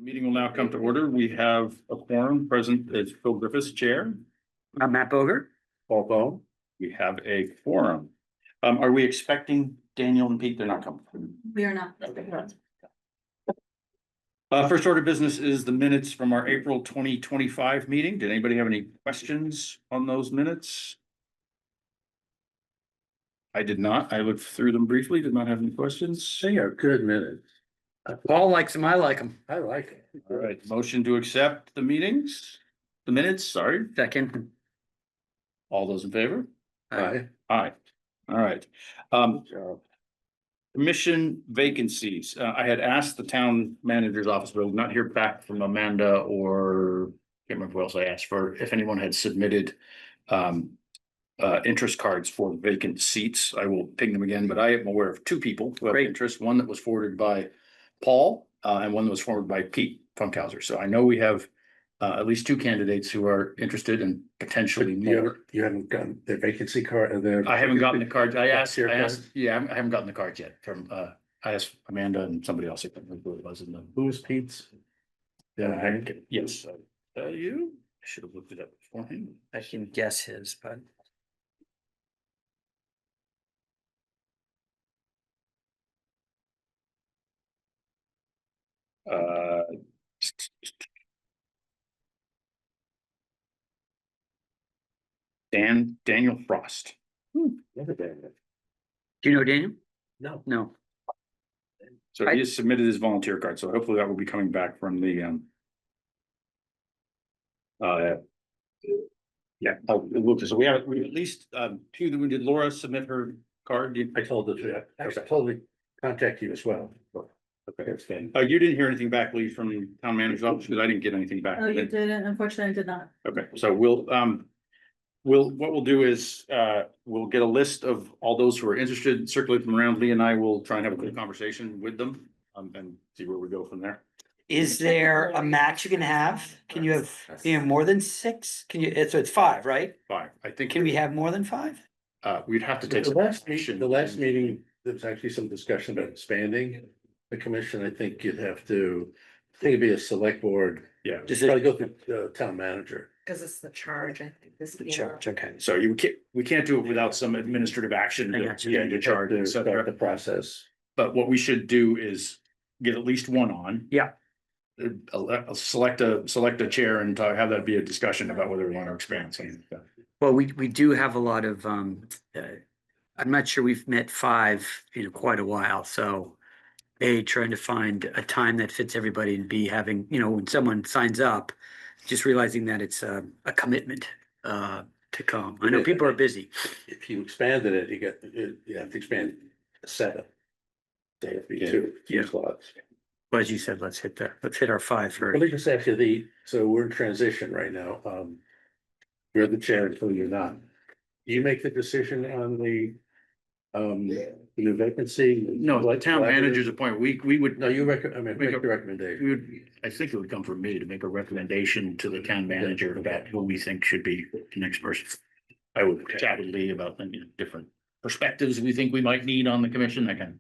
Meeting will now come to order. We have a quorum present as Phil Griffiths, chair. I'm Matt Boger. Paul Bone. We have a quorum. Are we expecting Daniel and Pete? They're not coming. We are not. First order of business is the minutes from our April 2025 meeting. Did anybody have any questions on those minutes? I did not. I looked through them briefly, did not have any questions. They are good minutes. Paul likes them. I like them. I like it. All right, motion to accept the minutes, sorry. Second. All those in favor? Aye. Aye. All right. Good job. Commission vacancies. I had asked the town manager's office, but I did not hear back from Amanda or can't remember who else I asked for, if anyone had submitted interest cards for vacant seats. I will ping them again, but I am aware of two people who have Great. interest, one that was forwarded by Paul and one that was forwarded by Pete Funkhauser. So I know we have at least two candidates who are interested and potentially more. You haven't gotten the vacancy card? I haven't gotten the cards. I asked, Your card? yeah, I haven't gotten the cards yet from, I asked Amanda and somebody else. I can't remember who it was in the. Who's Pete's? Yeah, Yes, I'll tell you. I should have looked it up beforehand. I can guess his, but Uh. Daniel Frost. never done it. do you know Daniel? No. No. So he has submitted his volunteer card, so hopefully that will be coming back from the. Yeah, so we have at least two that we did. Laura submit her card. I told her to, actually, I told her to contact you as well. Okay, it's fine. You didn't hear anything back, Lee, from the town manager's office, because I didn't get anything back. Oh, you didn't? Unfortunately, I did not. Okay, so what we'll do is, we'll get a list of all those who are interested, circulate them around. Lee and I will try and have a good conversation with them, and see where we go from there. Is there a max you can have? Can you have more than six? Can you, so it's five, right? Fine, I think. Can we have more than five? We'd have to take. The some last action. meeting, there was actually some discussion about expanding the commission. I think you'd have to, I think it'd be a select board, Yeah, Just probably go through the town manager. Cause it's the charge, I think this. the charge, okay. so we can't do it without some administrative action. I got you. Yeah, your charge, To et start cetera. the process. But what we should do is get at least one on. Yeah. Select a chair and have that be a discussion about whether we want to expand something. Well, we do have a lot of, I'm not sure we've met five in quite a while, so. A, trying to find a time that fits everybody, and B, having, when someone signs up, just realizing that it's a commitment to come. I know people are busy. If you expanded it, you have to expand a setup. They have to be two Yeah. slots. But as you said, let's hit our five Let first. me just ask you so we're in transition right now. You're the chair until you're not. Do you make the decision on the new vacancy? No, the town manager's appointment, we would. No, you make the recommendation. We would, I think it would come from me to make a recommendation to the town manager about who we think should be the next person. I would chat with Lee about different perspectives we think we might need on the commission, that kind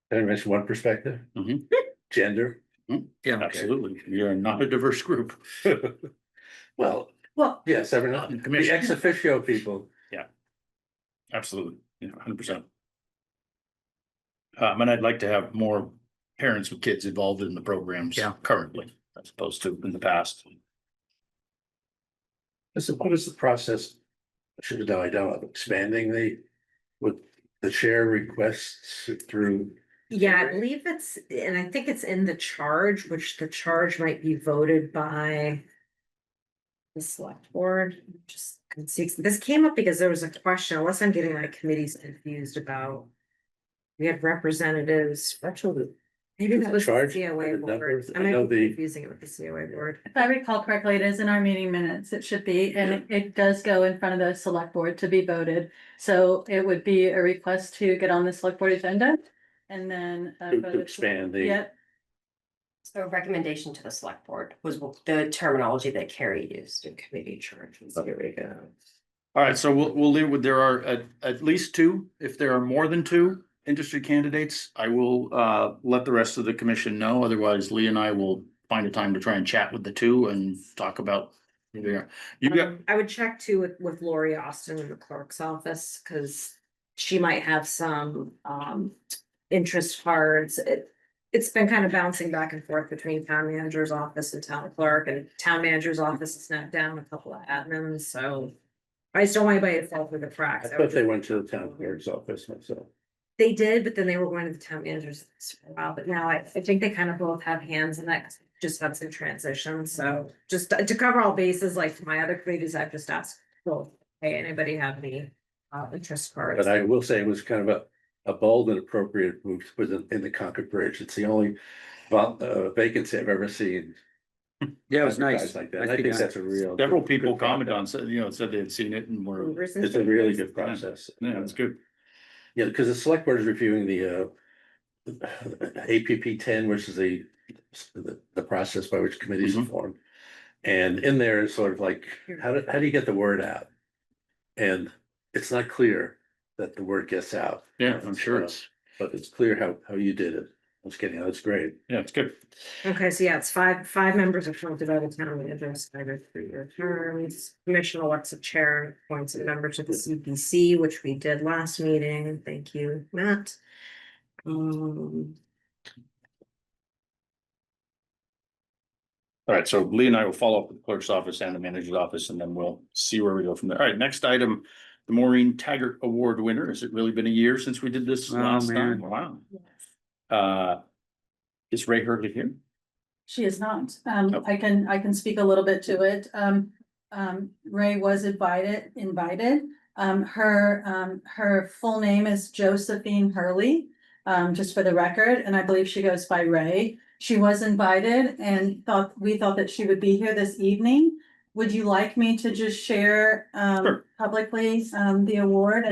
Can I mention one perspective? Mhm. Gender. Yeah, of. okay. Absolutely, we are not a diverse group. Well, Well, yes, the Commission. ex officio people. Absolutely, 100%. And I'd like to have more parents with kids involved in the programs. Yeah. Currently, as opposed to in the past. What is the process? Should have done, I don't know, expanding with the chair requests through. yeah, I believe and I think it's in the charge, which the charge might be voted by. The select board, just, this came up because there was a question, unless I'm getting my committees confused about. We had representatives, actually, maybe that was the Charge? COA board, I I know might be the- confusing it with the COA board. If I recall correctly, it is in our meeting minutes. It should be, and it does go in front of the select board to be voted. So it would be a request to get on the select board agenda and then. To expand the. Yeah, So a recommendation to the select board was the terminology that Carrie used in committee charge. Here we go. All right, so we'll leave with, there are at least two. If there are more than two, industry candidates. I will let the rest of the commission know. Otherwise, Lee and I will find a time to try and chat with the two and talk about. You got, I would check too with Lori Austin in the clerk's office, cause she might have some, interest cards. It's been kind of bouncing back and forth between town manager's office and town clerk, and town manager's office has snapped down a couple of admins, so. I just don't want anybody to fall through the cracks. I thought they went to the town clerk's office myself. They did, but then they were going to the town manager's office for a while, but now I think they kind of both have hands in that, 'cause we just had some transition, so just to cover all bases, like my other committees, I've just asked, well, hey, anybody have any interest cards? But I will say it was kind of a bold and appropriate move in the Concord Bridge. It's the only vacancy I've ever seen. Yeah, it was advertised nice. Like that. I Nicely think done. that's a real. several people good commented on, process. said they had seen it and were, It's a really good process. yeah, it's good. Yeah, because the select board is reviewing the APP 10, which is the process by which committees are Mhm. formed. And in there is sort of like, how do you get the word out? And it's not clear that the word gets out. Yeah, I'm sure it's, But it's clear how you did it. I was kidding, that's great. yeah, it's good. Okay, so yeah, it's five members appointed by the town manager, staggered 3-year terms. Commission elects a chair and appoints a member to the CPC, which we did last meeting. Thank you, Matt. All right, so Lee and I will follow up with the clerk's office and the manager's office, and then we'll see where we go from there. All right, next item, the Maureen Taggart Award winner. Has it really been a year since we did this Oh, last time? man. Wow. Is Ray Hurley here? She is not. Oh. I can speak a little bit to it. Ray was invited. Her full name is Josephine Hurley, just for the record, and I believe she goes by Ray. She was invited and we thought that she would be here this evening. Would you like me to just share, Sure. publicly, the award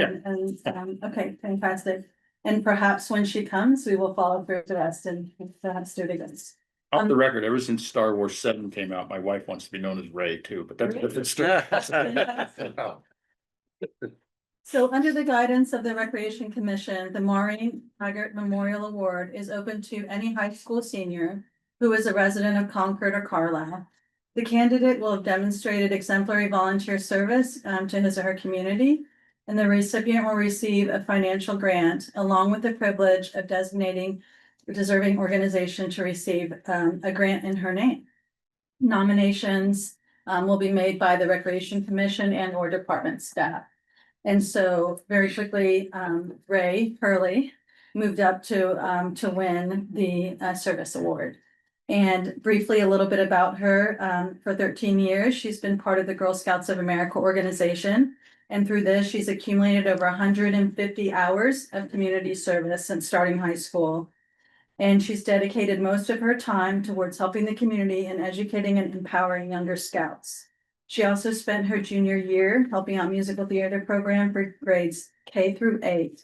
okay, fantastic. And perhaps when she comes, we will follow through the rest and perhaps do it again. Off the record, ever since Star Wars 7 came out, my wife wants to be known as Ray too, but that's a different story. So under the guidance of the Recreation Commission, the Maureen Taggart Memorial Award is open to any high school senior who is a resident of Concord or Carlisle. The candidate will have demonstrated exemplary volunteer service to his or her community, and the recipient will receive a financial grant along with the privilege of designating a deserving organization to receive a grant in her name. Nominations will be made by the Recreation Commission and or department staff. And so very quickly, Ray Hurley moved up to win the service award. And briefly, a little bit about her. For 13 years, she's been part of the Girl Scouts of America organization. And through this, she's accumulated over 150 hours of community service since starting high school. And she's dedicated most of her time towards helping the community and educating and empowering younger scouts. She also spent her junior year helping out musical theater program for grades K through 8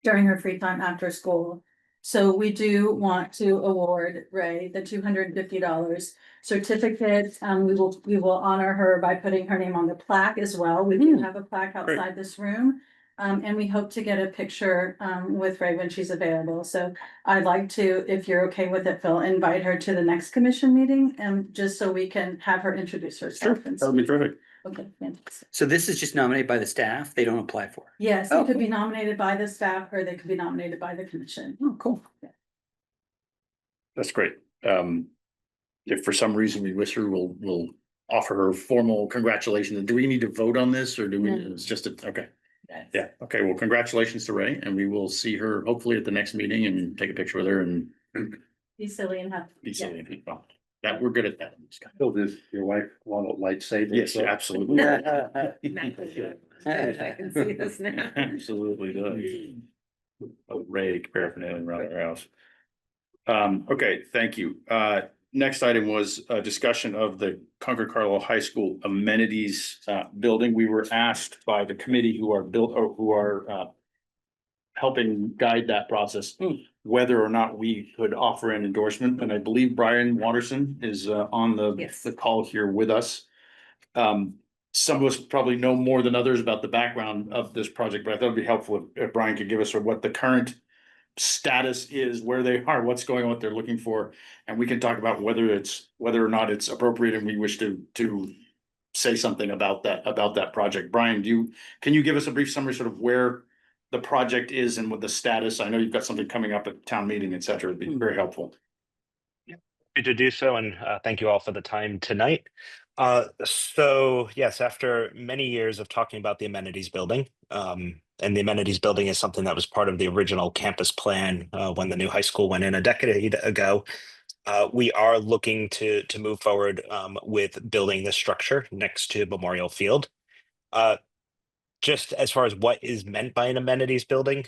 during her free time after school. So we do want to award Ray the $250 certificate. We will honor her by putting her name on the plaque as well. We do have a plaque outside this room. And we hope to get a picture with Ray when she's available. So I'd like to, if you're okay with it, Phil, invite her to the next commission meeting and just so we can have her introduce herself. That would be terrific. Okay, fantastic. So this is just nominated by the staff. They don't apply for it. Yes, Oh, it could be cool. nominated by the staff or they could be nominated by the commission. Oh, cool. That's great. If for some reason we wish her, we'll offer her formal congratulations. Do we need to vote on this or do we, No. it's just okay. Yes. Yeah, okay, well, congratulations to Ray and we will see her hopefully at the next meeting and take a picture with her and Be silly and have. be silly and well, that, we're good at that. Phil, does your wife want a lightsaber? Yes, absolutely. I can see this now. Absolutely does. Ray paraphernalia around our house. Okay, thank you. Next item was a discussion of the Concord Carlisle High School amenities building. We were asked by the committee who are helping guide that process, whether or not we could offer an endorsement, and I believe Brian Watterson is on Yes. the call here with us. some of us probably know more than others about the background of this project, but I thought it'd be helpful if Brian could give us sort of what the current status is, where they are, what's going on, what they're looking for, and we can talk about whether or not it's appropriate and we wish to say something about that project. Brian, can you give us a brief summary, sort of where the project is and what the status? I know you've got something coming up at town meeting, et cetera. It'd be very helpful. Happy to do so, and thank you all for the time tonight. So yes, after many years of talking about the amenities building, and the amenities building is something that was part of the original campus plan when the new high school went in a decade ago. We are looking to move forward with building this structure next to Memorial Field. Just as far as what is meant by an amenities building,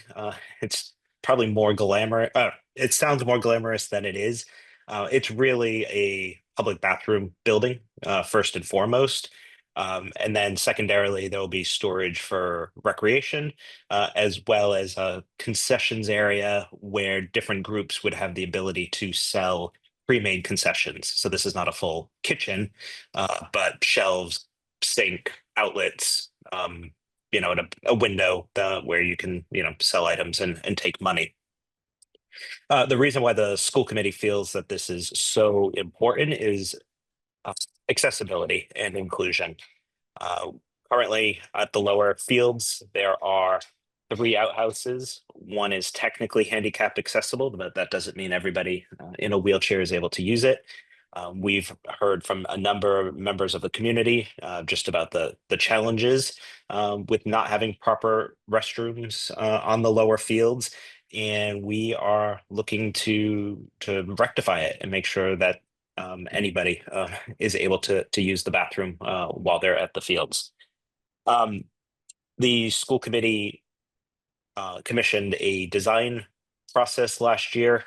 it's probably more glamorous. It sounds more glamorous than it is. It's really a public bathroom building, first and foremost. And then secondarily, there will be storage for recreation, as well as a concessions area where different groups would have the ability to sell pre-made concessions. So this is not a full kitchen, but shelves, sink, outlets, and a window where you can, sell items and take money. The reason why the school committee feels that this is so important is accessibility and inclusion. Currently at the lower fields, there are 3 outhouses. One is technically handicap accessible, but that doesn't mean everybody in a wheelchair is able to use it. We've heard from a number of members of the community just about the challenges with not having proper restrooms on the lower fields, and we are looking to rectify it and make sure that anybody is able to use the bathroom while they're at the fields. The school committee commissioned a design process last year.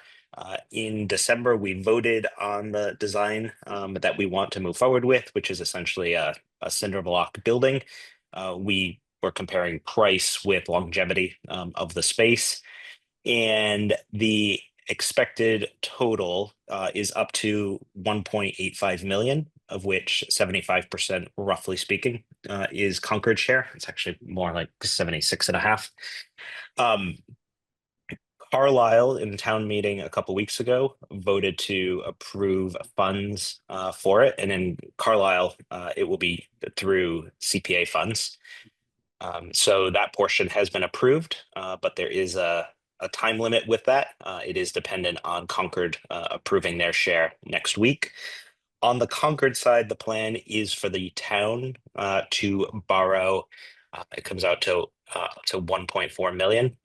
In December, we voted on the design that we want to move forward with, which is essentially a cinder block building. We were comparing price with longevity of the space, and the expected total is up to 1.85 million, of which 75%, roughly speaking, is Concord share. It's actually more like 76.5. Carlisle in town meeting a couple weeks ago voted to approve funds for it, and in Carlisle, it will be through CPA funds. So that portion has been approved, but there is a time limit with that. It is dependent on Concord approving their share next week. On the Concord side, the plan is for the town to borrow. It comes out to 1.4 million.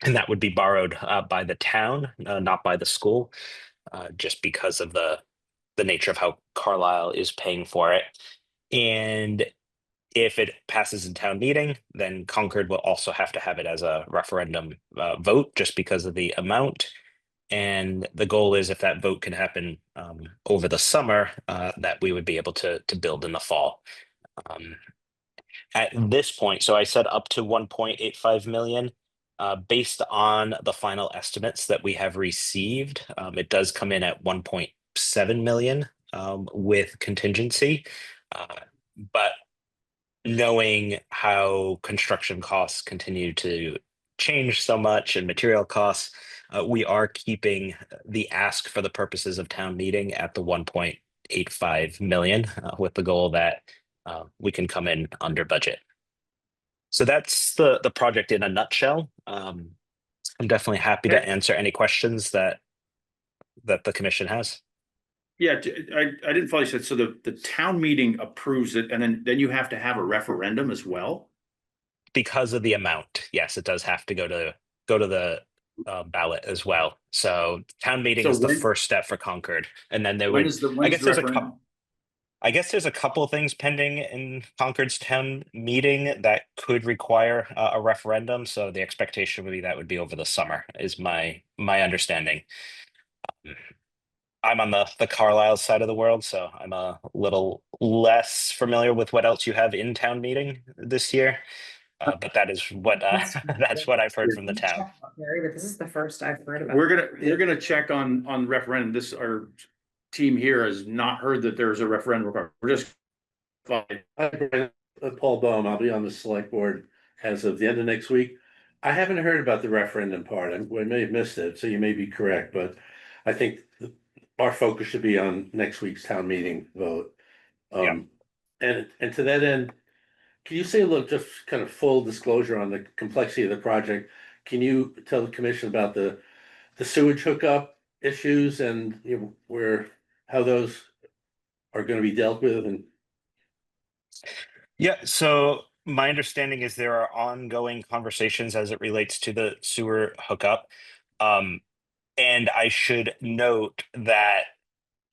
And that would be borrowed by the town, not by the school, just because of the nature of how Carlisle is paying for it. And if it passes in town meeting, then Concord will also have to have it as a referendum vote, just because of the amount. And the goal is, if that vote can happen over the summer, that we would be able to build in the fall. At this point, so I said up to 1.85 million. Based on the final estimates that we have received, it does come in at 1.7 million with contingency. But knowing how construction costs continue to change so much and material costs, we are keeping the ask for the purposes of town meeting at the 1.85 million with the goal that we can come in under budget. So that's the project in a nutshell. I'm definitely happy to answer any questions that the commission has. Yeah, I didn't follow you said, so the town meeting approves it, and then you have to have a referendum as well? Because of the amount, yes, it does have to go to the ballot as well. So town meeting So is the when- first step for Concord, and then there When would. is the, I when's guess the there's referendum? I guess there's a couple of things pending in Concord's town meeting that could require a referendum. So the expectation would be that would be over the summer, is my understanding. I'm on the Carlisle side of the world, so I'm a little less familiar with what else you have in town meeting this year. But that is what that's what I've heard from the town. Gary, but this is the first I've heard about. We're gonna check on referendum. Our team here has not heard that there's a referendum required. We're just Fine. Hi, Brian. Paul Bohm, I'll be on the select board as of the end of next week. I haven't heard about the referendum part. We may have missed it, so you may be correct, but I think our focus should be on next week's town meeting vote. And to that end, can you say a little, just kind of full disclosure on the complexity of the project? Can you tell the commission about the sewage hookup issues and, you know, how those are gonna be dealt with and Yeah, so my understanding is there are ongoing conversations as it relates to the sewer hookup. And I should note that,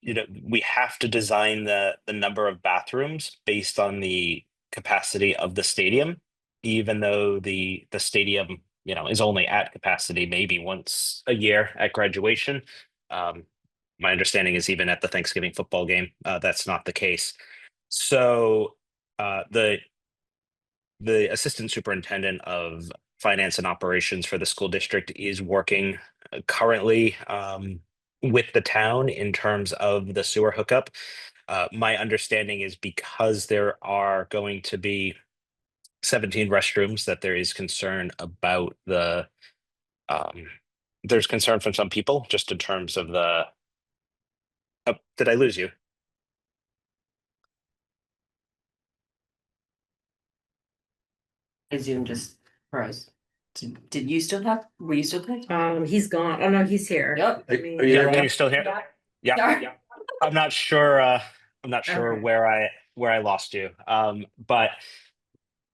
you know, we have to design the number of bathrooms based on the capacity of the stadium, even though the stadium, you know, is only at capacity maybe once a year at graduation. Um, my understanding is even at the Thanksgiving football game, that's not the case. So the assistant superintendent of finance and operations for the school district is working currently with the town in terms of the sewer hookup. My understanding is because there are going to be 17 restrooms that there is concern about um, there's concern from some people just in terms of oh, did I lose you? I Zoom just froze. Did you still have, were you still connected? He's gone. Oh, no, he's here. Yep. are Me- you Yeah, there can now? you still hear? Yeah, Sorry. I'm not sure. I'm not sure Okay. where I lost you. But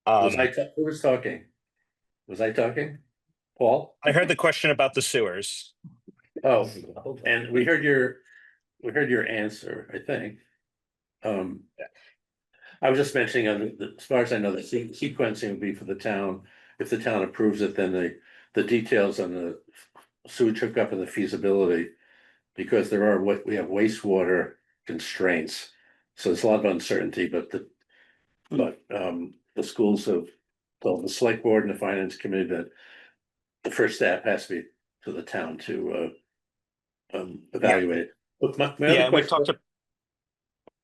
Who was talking? Was I talking? Paul? I heard the question about the sewers. Oh, and we heard your answer, I think. Um. I was just mentioning, as far as I know, the sequencing would be for the town. If the town approves it, then the details on the sewage hookup and the feasibility. Because we have wastewater constraints, so there's a lot of uncertainty, but the schools have told the select board and the finance committee that the first step has to be to the town to evaluate. But my Yeah, other and we've question. talked.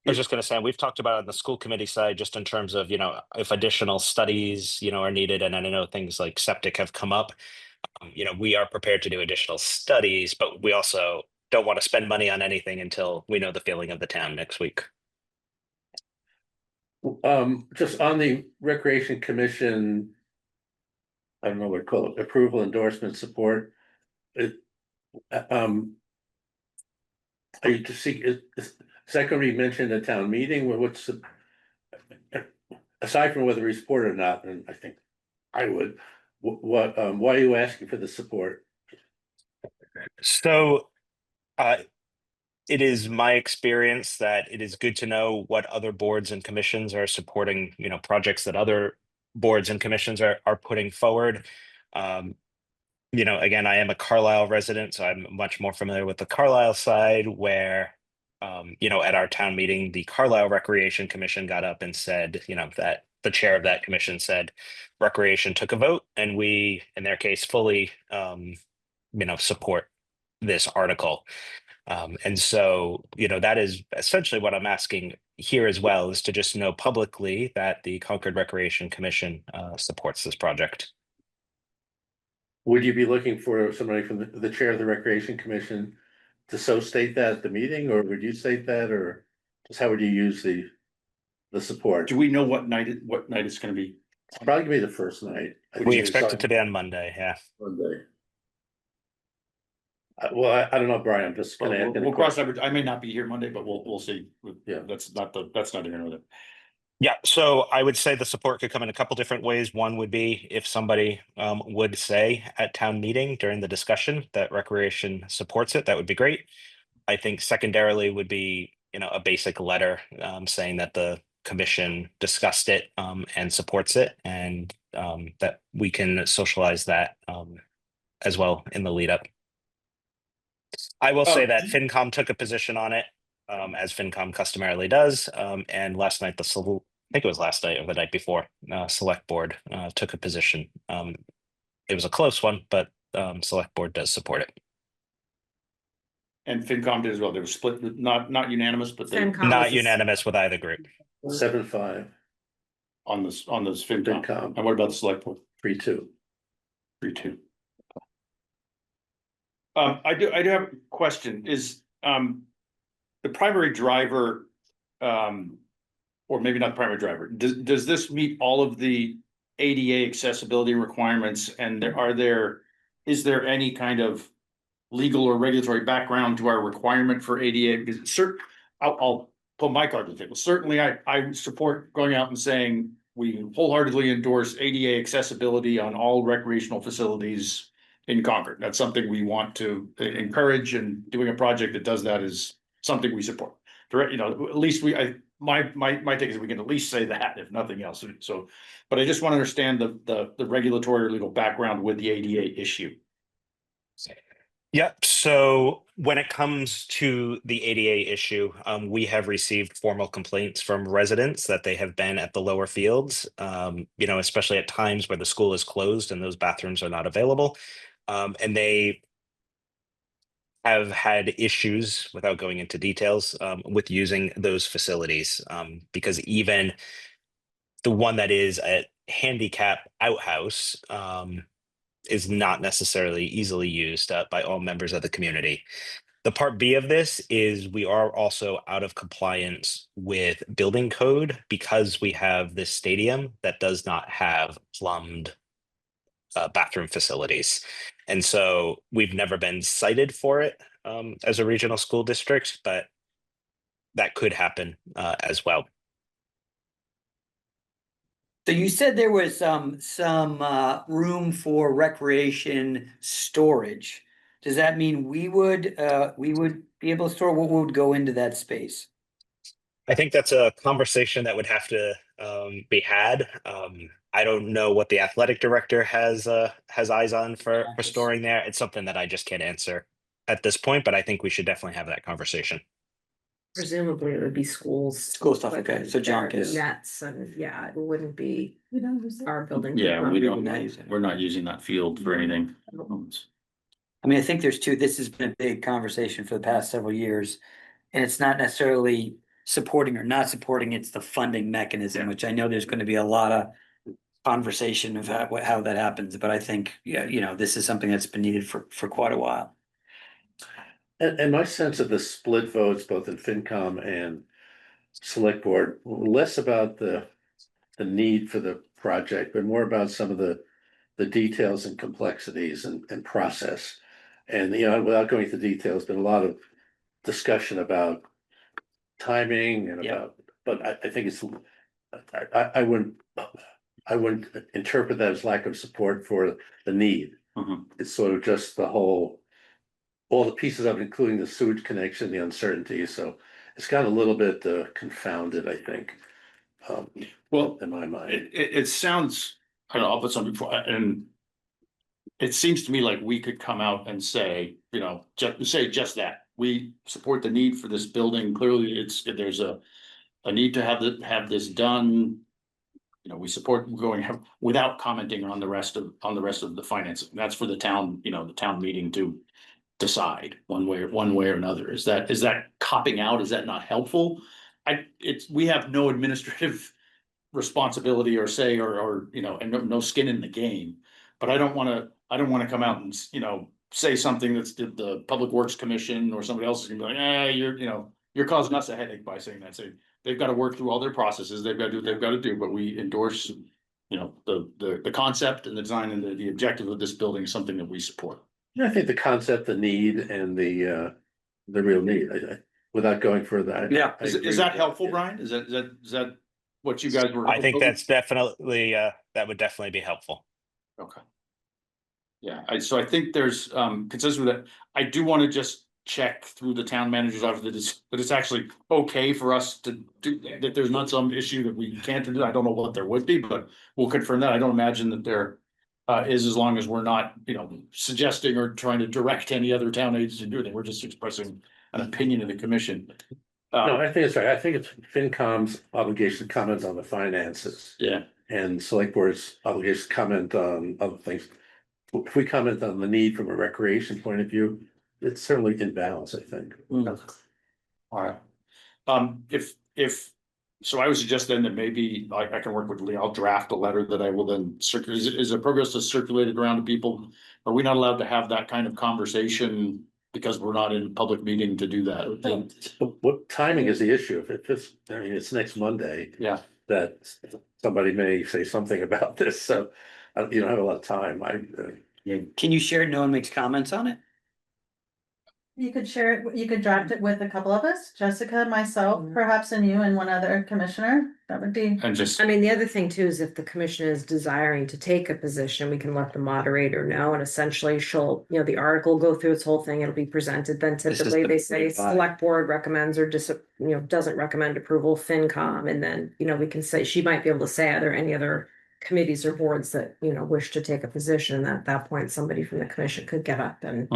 I was just going to say, we've talked about it on the school committee side, just in terms of, you know, if additional studies, you know, are needed, and I know things like septic have come up. You know, we are prepared to do additional studies, but we also don't want to spend money on anything until we know the feeling of the town next week. Just on the Recreation Commission. I don't know what to call it, approval, endorsement, support. It, um. Are you to see, is that gonna be mentioned at town meeting, what's the? Aside from whether we support it or not, and I think I would, why are you asking for the support? So, uh, it is my experience that it is good to know what other boards and commissions are supporting, you know, projects that other boards and commissions are putting forward. Um, you know, again, I am a Carlisle resident, so I'm much more familiar with the Carlisle side where, you know, at our town meeting, the Carlisle Recreation Commission got up and said, you know, that the chair of that commission said recreation took a vote and we, in their case, fully, you know, support this article. And so, you know, that is essentially what I'm asking here as well, is to just know publicly that the Concord Recreation Commission supports this project. Would you be looking for somebody from the chair of the Recreation Commission to so state that at the meeting, or would you state that, or just how would you use the support? Do we know what night it's gonna be? It's probably gonna be the first night. I We think. expect it to be on Monday, yeah. Monday. Well, I don't know, Brian, I'm just gonna. We'll cross that, I may not be here Monday, but we'll see. Yeah. That's not even with it. Yeah, so I would say the support could come in a couple different ways. One would be if somebody would say at town meeting during the discussion that recreation supports it, that would be great. I think secondarily would be, you know, a basic letter saying that the commission discussed it and supports it, and that we can socialize that as well in the lead up. I will say that FinCom took a position on it, as FinCom customarily does. And last night, I think it was last night or the night before, Select Board took a position. It was a close one, but Select Board does support it. And FinCom did as well. They were split, not unanimous, but they. FinCom Not was a- unanimous with either group. 7-5, on this FinCom. FinCom, And what about the select board? 3-2. 3-2. I do have a question, is, the primary driver, or maybe not the primary driver, does this meet all of the ADA accessibility requirements? And is there any kind of legal or regulatory background to our requirement for ADA? Because I'll put my card to the table. Certainly, I support going out and saying we wholeheartedly endorse ADA accessibility on all recreational facilities in Concord. That's something we want to encourage, and doing a project that does that is something we support. You know, at least my take is we can at least say that, if nothing else. So, but I just want to understand the regulatory or legal background with the ADA issue. Yep. So when it comes to the ADA issue, we have received formal complaints from residents that they have been at the lower fields, you know, especially at times where the school is closed and those bathrooms are not available. And they have had issues, without going into details, with using those facilities, because even the one that is a handicap outhouse, is not necessarily easily used by all members of the community. The part B of this is we are also out of compliance with building code because we have this stadium that does not have plumbed bathroom facilities. And so we've never been cited for it as a regional school district, but that could happen as well. So you said there was some room for recreation storage. Does that mean we would be able to store, what would go into that space? I think that's a conversation that would have to be had. I don't know what the athletic director has eyes on for storing there. It's something that I just can't answer at this point, but I think we should definitely have that conversation. Presumably it would be schools. School stuff, okay, so junk is. Nets and yeah, it wouldn't be We don't use it. our building. Yeah, we don't, not use it. we're not using that field for anything. I mean, I think there's two, this has been a big conversation for the past several years. And it's not necessarily supporting or not supporting, it's the funding mechanism, which I know there's gonna be a lot of conversation of how that happens, but I think, yeah, you know, this is something that's been needed for quite a while. And my sense of the split votes, both in FinCom and Select Board, less about the need for the project, but more about some of the details and complexities and process. And, you know, without going into details, been a lot of discussion about timing and Yeah. about, but I think it's, I wouldn't interpret that as lack of support for the need. Mhm. It's sort of just all the pieces of it, including the sewage connection, the uncertainty, so it's got a little bit confounded, I think. Well, in my mind. it sounds, I don't know, I'll put something before, and it seems to me like we could come out and say, you know, just that. We support the need for this building. Clearly, there's a need to have this done. You know, we support without commenting on the rest of the financing. That's for the town, you know, the town meeting to decide one way or another. Is that copping out? Is that not helpful? We have no administrative responsibility or say, or, you know, and no skin in the game. But I don't wanna come out and, you know, say something that's the Public Works Commission or somebody else is gonna be like, you're causing us a headache by saying that. So they've got to work through all their processes. They've got to do what they've got to do, but we endorse, you know, the concept and the design and the objective of this building is something that we support. I think the concept, the need, and the real need, without going further. Yeah. Is that helpful, Brian? Is that what you guys were? I think that's definitely that would definitely be helpful. Okay. Yeah, so I think there's consensus with that. I do want to just check through the town manager's office that it's actually okay for us to do, that there's not some issue that we can't do. I don't know what there would be, but we'll confirm that. I don't imagine that there is, as long as we're not, you know, suggesting or trying to direct any other town agency to do anything. We're just expressing an opinion of the commission. No, I think it's right. I think it's FinCom's obligation to comment on the finances. Yeah. And Select Board's obligation to comment on other things. If we comment on the need from a recreation point of view, it's certainly in balance, I think. All right. If So I would suggest then that maybe I can work with Lee. I'll draft a letter that I will then circulate. Is it progress to circulate it around to people? Are we not allowed to have that kind of conversation because we're not in a public meeting to do that? What timing is the issue? If it's, I mean, it's next Monday. Yeah. That somebody may say something about this, so you don't have a lot of time. Yeah, can you share it? No one makes comments on it? You could share it, you could draft it with a couple of us, Jessica, myself, perhaps, and you and one other commissioner. That would be. And just, I mean, the other thing too is if the commission is desiring to take a position, we can let the moderator know, and essentially she'll, the article go through its whole thing, it'll be presented, then This is typically the they say big body. select board recommends or doesn't recommend approval, FinCom, and then, we can say, she might be able to say, are there any other committees or boards that, wish to take a position, and at that point, somebody from the commission could get up and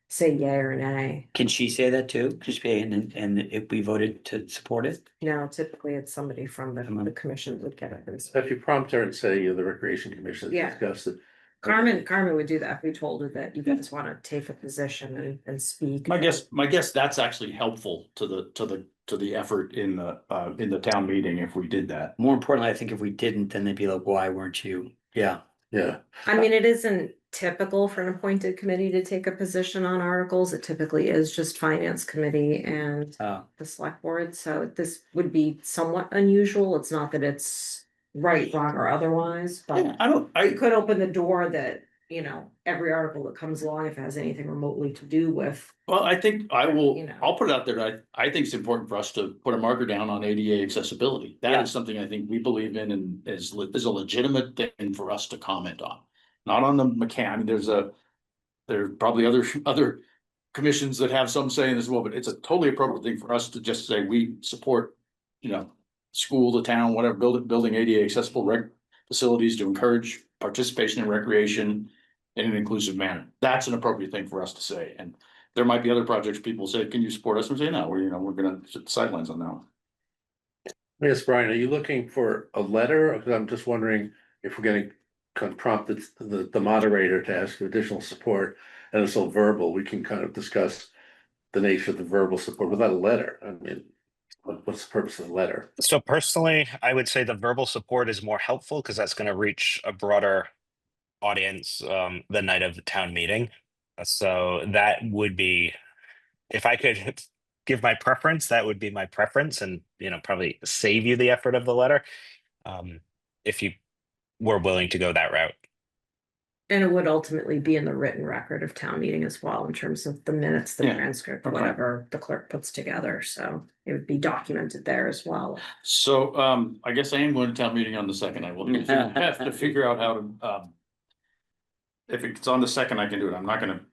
say yay or nay. Can she say that too? Just and if we voted to support it? No, typically it's somebody from the commission would get up and say. If you prompt her and say, the Recreation Commission has Yeah. discussed it. Carmen would do that. If we told her that you guys want to take a position and speak. my guess, that's actually helpful to the effort in the town meeting if we did that. More importantly, I think if we didn't, then they'd be like, why weren't you? Yeah. Yeah, I mean, it isn't typical for an appointed committee to take a position on articles. It typically is just finance committee and the select board. So this would be somewhat unusual. It's not that it's right, wrong, or otherwise, but it could open the door that, every article that comes along, if it has anything remotely to do with. Well, I think You know. I'll put it out there. I think it's important for us to put a marker down on ADA accessibility. That Yeah. is something I think we believe in and is a legitimate thing for us to comment on. Not on the mechanic. There's probably other commissions that have some say in this as well, but it's a totally appropriate thing for us to just say we support, school, the town, whatever, building ADA accessible facilities to encourage participation in recreation in an inclusive manner. That's an appropriate thing for us to say. And there might be other projects people say, can you support us? And say, no, we're gonna sit the sidelines on that one. yes, Brian, are you looking for a letter? Because I'm just wondering if we're gonna prompt the moderator to ask for additional support, and it's all verbal, we can kind of discuss the nature of the verbal support without a letter. I mean, what's the purpose of the letter? So personally, I would say the verbal support is more helpful because that's going to reach a broader audience the night of the town meeting. So that would be, if I could give my preference, that would be my preference, and probably save you the effort of the letter, if you were willing to go that route. And it would ultimately be in the written record of town meeting as well, in terms of the minutes, the Yeah. transcript, Okay. whatever the clerk puts together. So it would be documented there as well. So I guess I am going to town meeting on the second. I will have to figure out how to if it's on the second, I can do it. I'm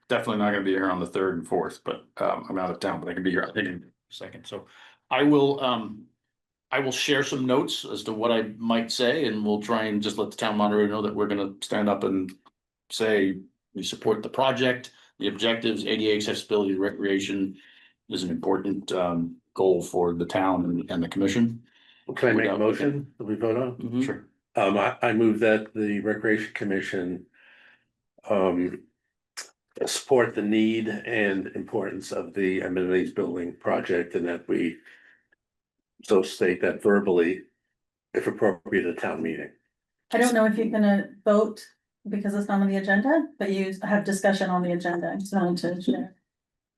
definitely not gonna be here on the third and fourth, but I'm out of town, but I can be here on the second. So I will share some notes as to what I might say, and we'll try and just let the town moderator know that we're gonna stand up and say we support the project, the objectives, ADA accessibility, recreation is an important goal for the town and the commission. Can I make a Without- motion that we vote on? Mhm. Sure. I move that the Recreation Commission support the need and importance of the amenities building project, and that we so state that verbally, if appropriate, at a town meeting. I don't know if you're gonna vote because it's not on the agenda, but you have discussion on the agenda. It's not to share.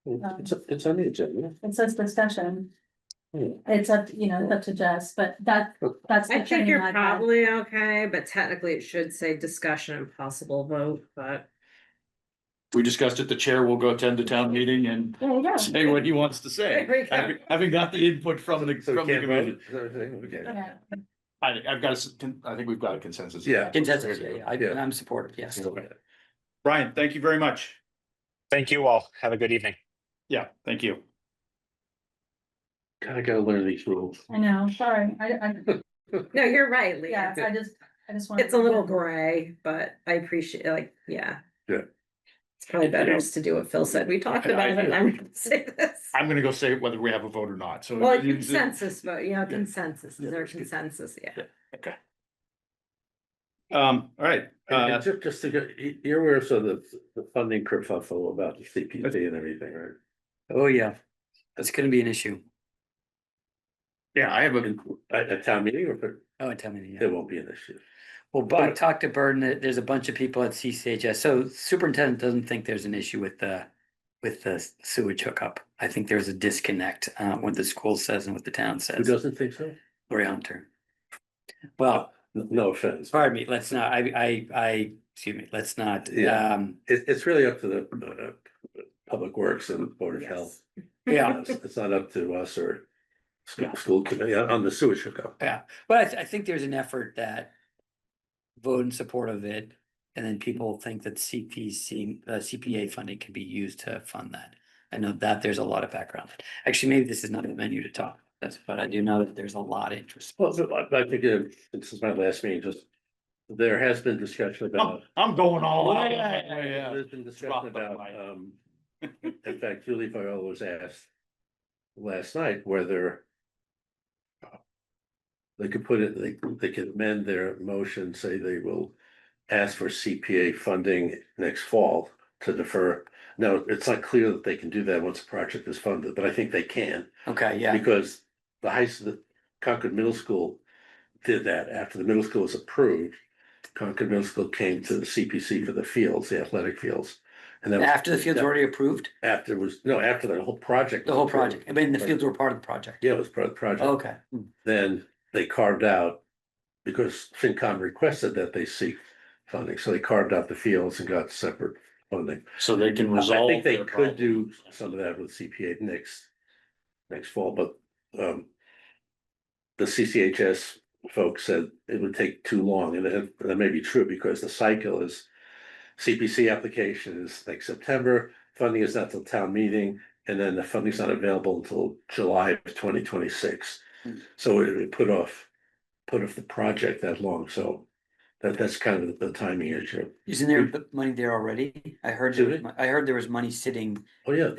It's on the agenda. It says discussion. Hmm. It's up, it's up to Jess, but that's. I the think training you're I've had. probably okay, but technically it should say discussion and possible vote, but. We discussed it, the chair will go attend the town meeting and There you go. say what he wants to say. There we go. Having got the input from the So we can't committee. vote. Okay. Yeah. I think we've got a consensus. Yeah. Consensus, yeah, Yeah. I'm supportive, yes. Okay. Brian, thank you very much. Thank you all. Have a good evening. Yeah, thank you. Kinda gotta learn these rules. I know, sorry, I, No, you're right, yeah, Leah. I just want. It's a little gray, but I appreciate, yeah. Yeah. It's probably better just to do what Phil said. We talked about it, and I'm gonna say this. I'm gonna go say whether we have a vote or not, so. Well, consensus vote, consensus, is there that's good. consensus? Yeah. Okay. All right, And just to get, you're aware of the funding kerfuffle about the CPC and everything, right? Oh, yeah. Oh, yeah, that's gonna be an issue. Yeah, I have a, At town meeting or Oh, tell me, there yeah. won't be an issue. Well, but I talked to Burden, there's a bunch of people at CCHS, so superintendent doesn't think there's an issue with the sewage hookup. I think there's a disconnect, what the school says and what the town Who says. doesn't think so? Lori Hunter. Well, No offense. pardon me, let's not, excuse me, let's not, Yeah. It's really up to the Public Works and Board of Health. yeah. It's not up to us or school committee on the sewage hookup. Yeah, but I think there's an effort that vote in support of it, and then people think that CPA funding can be used to fund that. I know that there's a lot of background. Actually, maybe this is not the venue to talk, but I do know that there's a lot of interest. Well, I think this is my last meeting, just there has been discussion about. I'm going all out. There's been Drop discussion the about, mic. in fact, Julie Viola was asked last night whether they could put it, they could amend their motion, say they will ask for CPA funding next fall to defer. Now, it's not clear that they can do that once the project is funded, but I think they can. Okay, yeah, Because the Concord Middle School did that after the middle school was approved. Concord Middle School came to the CPC for the fields, the athletic fields. And that was after the fields were already approved, after after the whole project. the was whole approved. project, I mean, the fields were part of the project. Yeah, it was part of the project. Okay, Then they carved out, because FinCom requested that they seek funding, so they carved out the fields and got separate funding. So they can I resolve. think they their could do problems. some of that with CPA next fall, but the CCHS folks said it would take too long, and that may be true because the cycle is CPC application is like September, funding is not till town meeting, and then the funding's not available until July of 2026. So it would put off the project that long, so that's kind of the timing issue. isn't there money there already? I heard, Excuse me? I heard there was money sitting, Oh, yeah,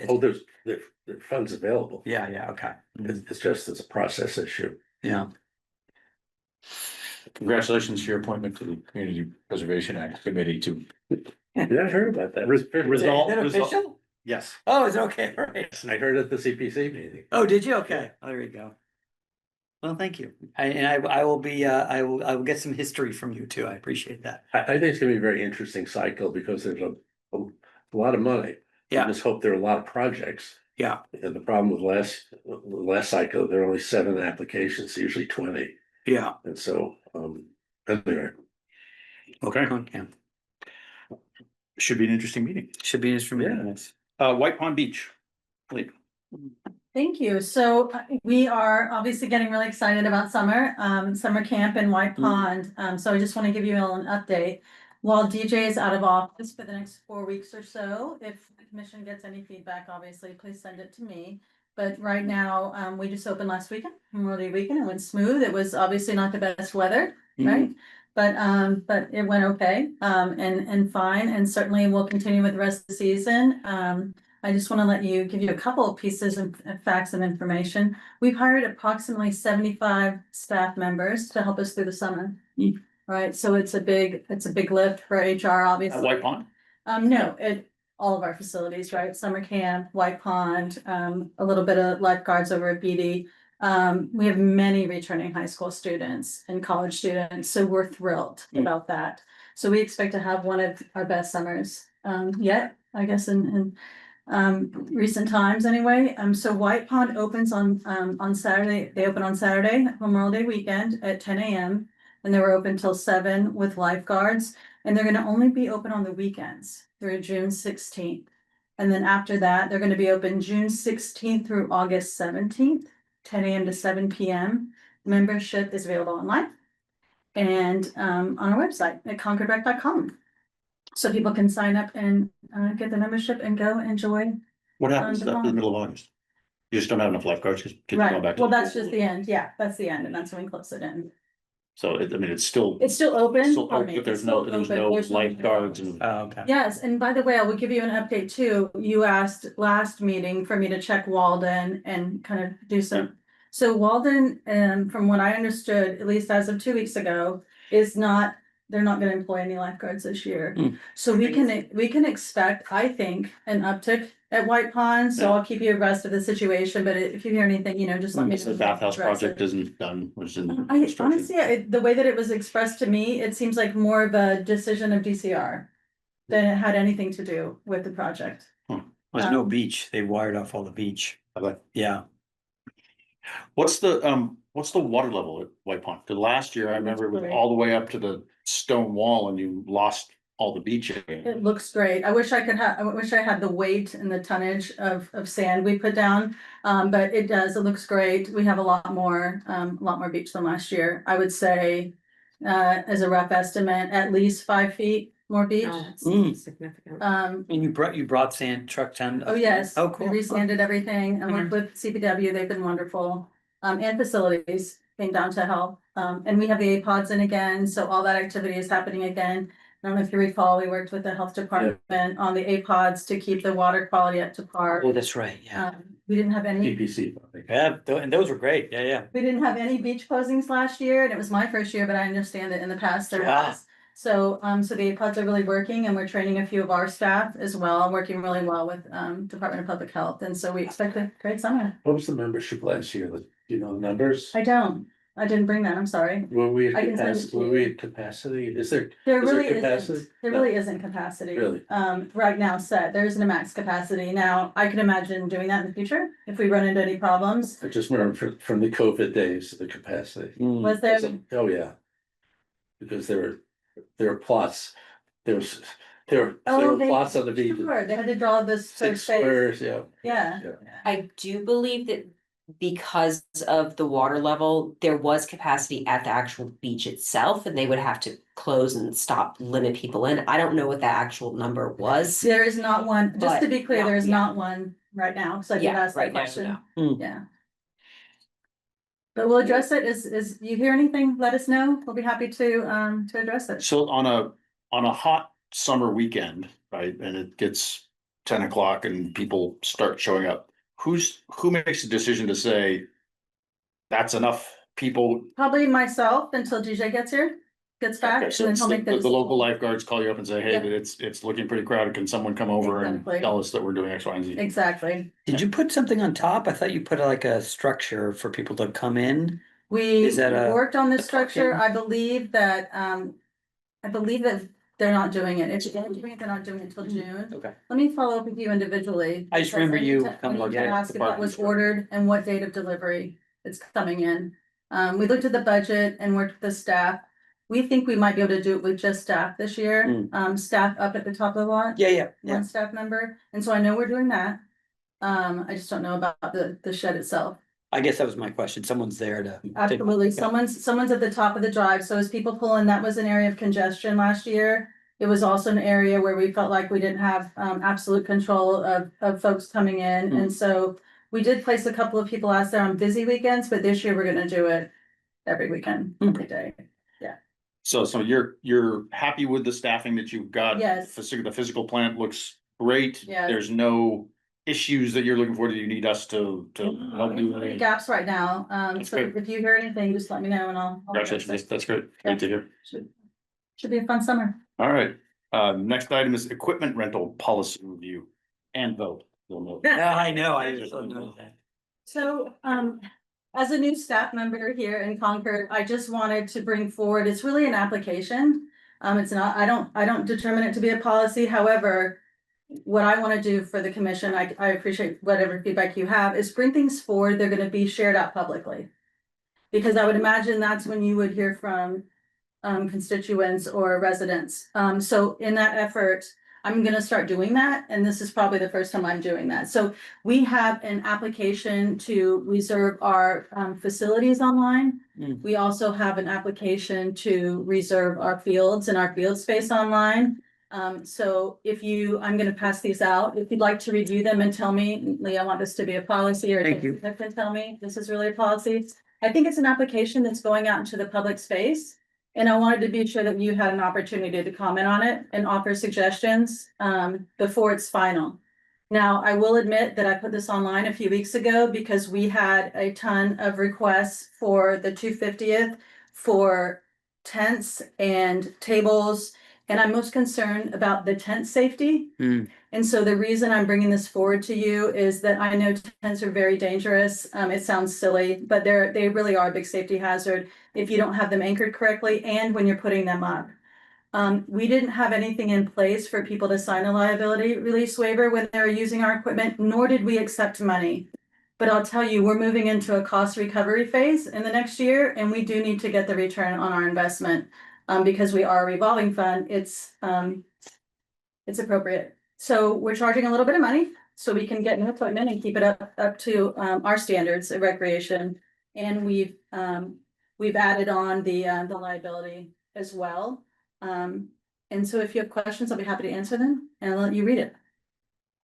there are funds available. yeah, okay. It's just, it's a process issue. Yeah, Congratulations to your appointment to the Community Preservation Act Committee to. Yeah, I heard about that. Resolve. Is it resolve- official? Yes. Oh, is it okay, all right. I heard at the CPC meeting. Oh, did you? Okay, oh, there you go. Well, thank you. I will be, I will get some history from you too. I appreciate that. I think it's gonna be a very interesting cycle because there's a lot of money. Yeah. I just hope there are a lot of projects. Yeah, And the problem with last cycle, there are only 7 applications, usually 20. yeah. And so, anyway, Okay, Yeah, should be an interesting meeting. should be an instrument. White Pond Beach. Lee. Thank you. So we are obviously getting really excited about summer camp in White Pond. So I just want to give you all an update. While DJ is out of office for the next 4 weeks or so, if the commission gets any feedback, obviously, please send it to me. But right now, we just opened last weekend, Memorial Day weekend. It went smooth. It was obviously not the best weather, right? But it went okay, and fine, and certainly we'll continue with the rest of the season. I just want to give you a couple of pieces of facts and information. We've hired approximately 75 staff members to help us through the summer. Right, so it's a big lift for HR, obviously. White Pond. No, all of our facilities, right? Summer camp, White Pond, a little bit of lifeguards over at BD. We have many returning high school students and college students, so we're thrilled about that. So we expect to have one of our best summers yet, I guess, in recent times anyway. So White Pond opens on Saturday. They open on Saturday, Memorial Day weekend at 10 a.m. and they were open till 7 with lifeguards. And they're gonna only be open on the weekends through June 16th. And then after that, they're gonna be open June 16th through August 17th, 10 a.m. to 7 p.m. Membership is available online and on our website at concordrec.com. So people can sign up and get the membership and go enjoy. What happens the in the pond. middle of August? You just don't have enough lifeguards, because kids go Right, back. to well, that's school. just the end. Yeah, that's the end, and that's when we close it in. So I mean, it's still. It's still open. still pardon open, me, but it's there's still no open. There's no lifeguards and. Oh, okay. Yes, and by the way, I will give you an update too. You asked last meeting for me to check Walden and kind of do some. So Walden, from what I understood, at least as of 2 weeks ago, is not they're not gonna employ any lifeguards this year. Hmm. So we can expect, I think, an uptick at White Pond, so Yeah. I'll keep you abreast of the situation, but if you hear anything, just let me. The know. bathhouse Address it. project isn't done, was in. I construction. honestly, the way that it was expressed to me, it seems like more of a decision of DCR than it had anything to do with the project. There's no Um, beach. They wired off all the beach. Okay. Yeah. What's the water level at White Pond? The last year I remember it was great. all the way up to the stone wall and you lost all the beach area. It looks great. I wish I had the weight and the tonnage of sand we put down. But it does, it looks great. We have a lot more beach than last year. I would say, as a rough estimate, at least 5 feet more beach. Oh, that's Mm. significant. Um, And you brought sand, truck sand? oh, yes. Oh, We cool. re-sanded everything and worked Okay. with CPW. They've been wonderful. And facilities came down to help. And we have the APODs in again, so all that activity is happening again. I don't know if you recall, we worked with the health department on the APODs to keep the water quality up to par. Oh, that's right, yeah. We didn't have any, PPC. Yeah, and those were great, yeah. we didn't have any beach closings last year, and it was my first year, but I understand that in the past there Yeah. was. So, so the APODs are really working, and we're training a few of our staff as well, working really well with, Department of Public Health, and so we expect a great summer. What was the membership last year? Do you know the numbers? I didn't bring that, I'm sorry. Were we I at can send it capacity? to Were you. we at capacity? Is there? There Is there really capacity? isn't, there No. really isn't capacity. Really? Right now set, there isn't a max capacity. Now, I can imagine doing that in the future if we run into any problems. I just remember from the COVID days, the capacity. Mm. Was there, Oh, yeah. Because there were plots, there were they- plots on the beach. sure, they had to draw this third Six space. squares, yeah. Yeah, I do believe that because of the water level, there was capacity at the actual beach itself, and they would have to close and stop, limit people in. I don't know what that actual number was. there is not one, just to But, be clear, yeah, there is yeah. not one right now, so I did Yeah, ask that right now, question. no. Yeah. But we'll address it, is you hear anything, let us know, we'll be happy to address it. So on a hot summer weekend, right, and it gets 10 o'clock and people start showing up, who makes the decision to say that's enough people? Probably myself until DJ gets here, gets back, Okay, and so then it's he'll make the the. local lifeguards call you up and say, hey, Yeah. it's looking pretty crowded. Can someone come over and Exactly. tell us that we're doing X, Y, and Z? Exactly. Did you put something on top? I thought you put like a structure for people to come in. We Is that a- worked on this a structure, parking? I believe that they're not doing it, if they're doing it, they're not doing it until June. Okay. Let me follow up with you individually. I just because remember need you to- coming I need look to at it, ask the if that parking was structure. ordered and what date of delivery it's coming in. We looked at the budget and worked with the staff. We think we might be able to do it with just staff this year, staff up at the top of the lot. Yeah. One staff member, and so I know we're doing that. I just don't know about the shed itself. I guess that was my question. Someone's there to. Absolutely, Yeah. someone's at the top of the drive, so as people pull in, that was an area of congestion last year. It was also an area where we felt like we didn't have absolute control of folks coming in, and so. We did place a couple of people out there on busy weekends, but this year we're gonna do it every weekend, every day. So you're happy with the staffing that you've got? Yes. The physical plant looks great. Yes. There's no issues that you're looking for that you need us to help you? Any gaps right now, That's so great. if you hear anything, just let me know and I'll. Congratulations, that's great. Great to hear. Should be a fun summer. All right, next item is equipment rental policy review and vote. You'll note. Yeah, I know. I just don't know that. So, as a new staff member here in Concord, I just wanted to bring forward, it's really an application. It's not, I don't determine it to be a policy, however. What I wanna do for the commission, I appreciate whatever feedback you have, is bring things forward, they're gonna be shared out publicly. Because I would imagine that's when you would hear from constituents or residents. So in that effort, I'm gonna start doing that, and this is probably the first time I'm doing that. So we have an application to reserve our facilities online. We also have an application to reserve our fields and our field space online. So I'm gonna pass these out. If you'd like to review them and tell me, Lee, I want this to be a policy, or Thank you. can tell me this is really a policy. I think it's an application that's going out into the public space. And I wanted to be sure that you had an opportunity to comment on it and offer suggestions before it's final. Now, I will admit that I put this online a few weeks ago because we had a ton of requests for the 250th for tents and tables, and I'm most concerned about the tent safety. Hmm. And so the reason I'm bringing this forward to you is that I know tents are very dangerous. It sounds silly, but they really are a big safety hazard if you don't have them anchored correctly and when you're putting them up. We didn't have anything in place for people to sign a liability release waiver when they were using our equipment, nor did we accept money. But I'll tell you, we're moving into a cost recovery phase in the next year, and we do need to get the return on our investment. Because we are a revolving fund, it's appropriate. So we're charging a little bit of money so we can get new equipment and keep it up to our standards of recreation. And we've added on the liability as well. And so if you have questions, I'll be happy to answer them and I'll let you read it.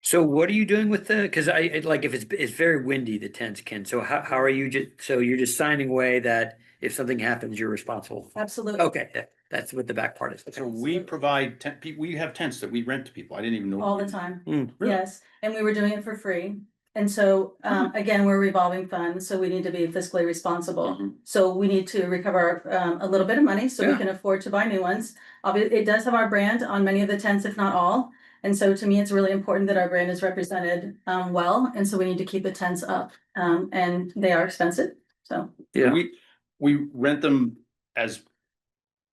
So what are you doing with the, because like if it's very windy, the tents can, so how are you so you're just signing away that if something happens, you're responsible? Absolutely. Okay, that's what the back part is. So we provide we have tents that we rent to people. I didn't even know. All the time. Mm. Really? Yes, and we were doing it for free. And so, again, we're a revolving fund, so we need to be fiscally responsible. Mhm. So we need to recover a little bit of money so we Yeah. can afford to buy new ones. It does have our brand on many of the tents, if not all. And so to me, it's really important that our brand is represented well, and so we need to keep the tents up. And they are expensive, so. Yeah. We rent them as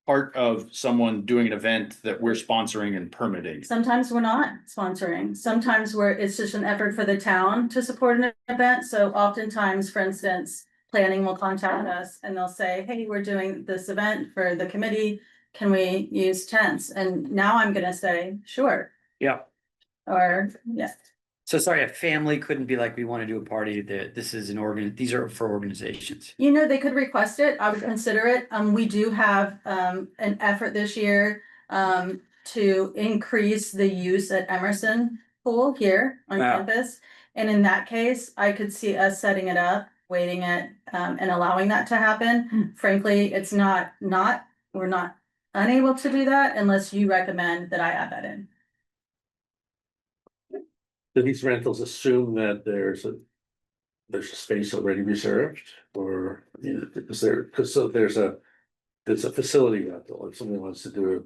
part of someone doing an event that we're sponsoring and permitting. Sometimes we're not sponsoring, sometimes it's just an effort for the town to support an event, so oftentimes, for instance. Planning will contact us and they'll say, hey, we're doing this event for the committee, can we use tents? And now I'm gonna say, sure, Yeah. or, yeah. So sorry, a family couldn't be like, we want to do a party that this is these are for organizations. You know, they could request it, I would consider it, we do have, an effort this year, to increase the use at Emerson Pool here on Wow. campus. And in that case, I could see us setting it up, waiting it, and allowing that to happen. Frankly, it's we're not unable to do that unless you recommend that I add that in. Do these rentals assume that there's a space already reserved, or, you know, there's a facility rental, if somebody wants to do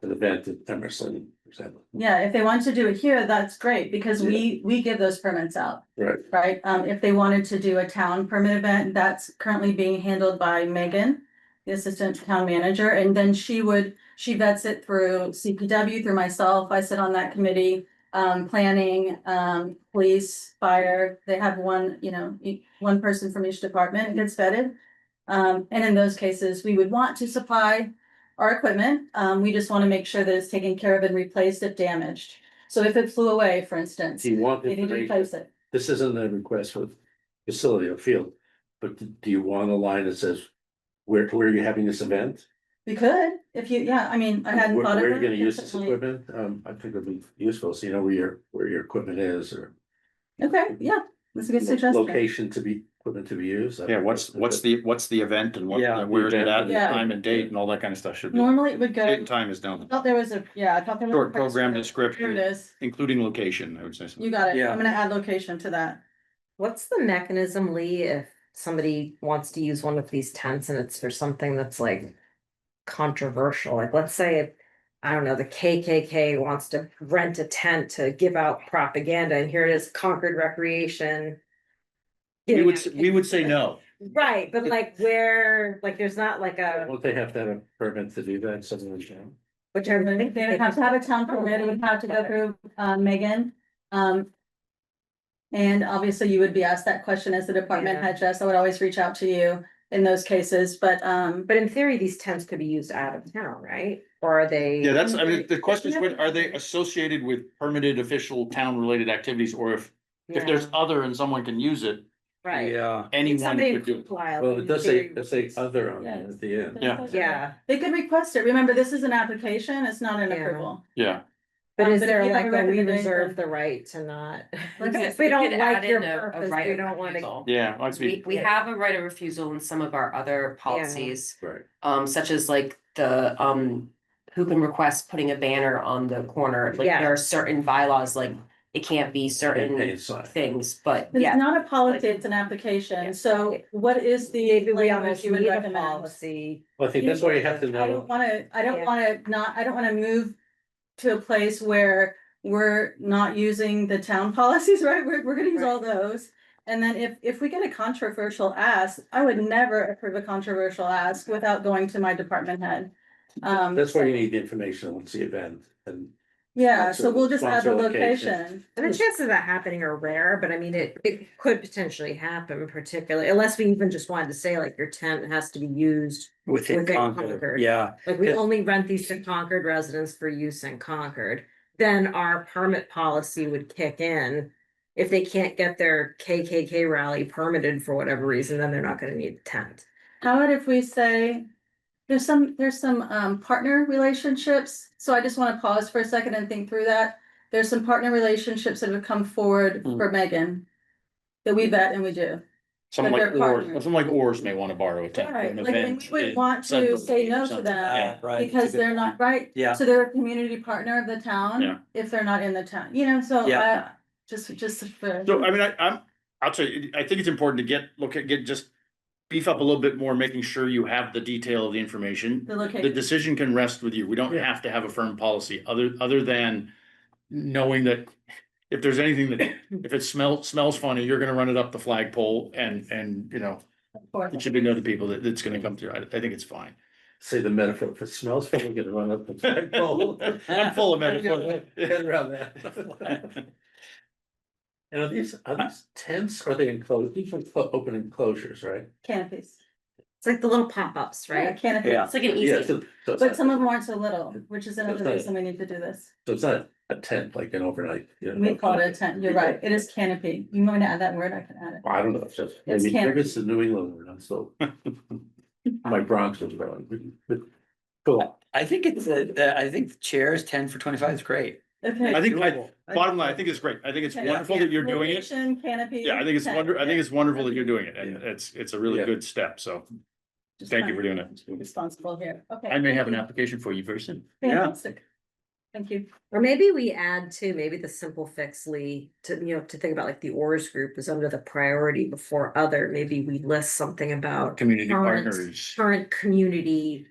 an event at Emerson, for example. Yeah, if they want to do it here, that's great, because we give those permits out. Right. Right, if they wanted to do a town permit event, that's currently being handled by Megan, the assistant town manager, and then she vets it through CPW, through myself, I sit on that committee. Planning, police, fire, they have one, one person from each department gets vetted. And in those cases, we would want to supply our equipment, we just wanna make sure that it's taken care of and replaced if damaged. So if it flew away, for instance, Do you want we need to replace it. this isn't a request for facility or field, but do you want a line that says, where are you having this event? We could, if you, yeah, I mean, I hadn't thought of Where it. are you gonna use this Definitely. equipment? I think it'd be useful, so you know where your equipment is, or Okay, yeah, that's a good suggestion. location equipment to be used. Yeah, what's the event and Yeah. where is it at, Yeah. time and date and all that kind of stuff should be. Normally it would go, Date I and time is down, thought there was a, yeah, I thought there was. a short program Here it description, is, including location, I would say. you got it, Yeah. I'm gonna add location to that. What's the mechanism, Lee, if somebody wants to use one of these tents and it's for something that's like controversial? Like, let's say, I don't know, the KKK wants to rent a tent to give out propaganda, and here it is, Concord Recreation. We would say no. Right, but like where, like, there's not like a, Won't they have to have a permit to do that, something like that? whichever. They would have to have a town permit, it would have to go through, Megan. And obviously you would be asked that question as the department Yeah. head, Jess, I would always reach out to you in those cases, but, But in theory, these tents could be used out of town, right? Or are they? Yeah, I mean, the question is, are they associated with permitted official town related activities, or if there's Yeah, other and someone can use it, right. Yeah. anyone Somebody could do it. comply, Well, it does say, theory- other on it at the end. Yeah. Yeah, they could request it, remember, this is an application, it's not an Yeah. approval. Yeah, but is But if there you have like a a, we recommendation- reserve the right to not? Okay, If we don't could like add your in a purpose, right we of don't wanna. refusal. yeah, I'd We, be, we have a right of refusal in some of our other policies, Right. such as like who can request putting a banner on the corner, like Yeah. there are certain bylaws, like it can't be certain Campaign sign. things, but It's yeah. not a policy, it's an application. So what is the Maybe we language almost you would need a recommend? policy. Well, I think that's why you have to I know. don't wanna, I don't Yeah. wanna not, I don't wanna move to a place where we're not using the town policies, right? We're gonna use all those. And then if we get a controversial ask, I would never approve a controversial ask without going to my department head. That's why you need the information once the event and. Yeah, so we'll just add the sponsor location. location. And the chances of that happening are rare, but I mean, it could potentially happen, particularly unless we even just wanted to say like your tent has to be used. Within Within Concord, Concord. yeah. Like we Yes. only rent these to Concord residents for use in Concord, then our permit policy would kick in. If they can't get their KKK rally permitted for whatever reason, then they're not gonna need a tent. How about if we say, there's some partner relationships, so I just wanna pause for a second and think through that. There's some partner relationships that have come forward for Megan. That we vet and we do. Someone But like they're Oars, partners. someone like Oars may want to borrow a tent for Right, an like, and event. we would in want to Sudbury say or no to something. them. Yeah. Right. Because It's a good they're not, right? Yeah. So they're a community partner of the Yeah. town, if they're not in the town, you know, so Yeah. just for. So I mean, I'll tell you, I think it's important to get just beef up a little bit more, making sure you have the detail of the information. The The location, decision can rest with you. We don't Yeah. have to have a firm policy other than knowing that if there's anything that, if it smells funny, you're gonna run it up the flagpole and, you know, of course. it should be known to people that it's gonna come through. I think it's fine. Say the metaphor, if it smells funny, you're gonna run up the flagpole. I'm full of metaphors. Get around that. And are these tents, or are they enclosed, these are open enclosures, right? Canopies. It's like the little pop-ups, Right, right? canopies. Yeah. It's like an Yeah, easy, so it's But not- some of them aren't so little, which is another not- reason we need to do this. So it's not a tent, like an overnight. you know, We call it a tent, you're right, it is canopy. You want me to add that word, I can add it. Well, I don't know, it's just, It's maybe canopy. it's the New England word, I'm so. My Bronx was wrong, but cool. I think I think chairs 10 for 25 is great. Okay. I think, Doable. bottom line, I think it's great. I think it's Okay. wonderful that you're doing it. Location, canopy. Yeah, I think it's tent. I think it's wonderful that you're doing it, and Yeah. it's a really Yeah. good step, so Just thank you trying for doing to it. be Responsible here, okay. I may have an thank you. application for you very soon. Fantastic. Thank you. Or maybe we add to, maybe the simple fix, Lee, to, you know, to think about like the Oars group is under the priority before other, maybe we list something about Community Current- partners. current community.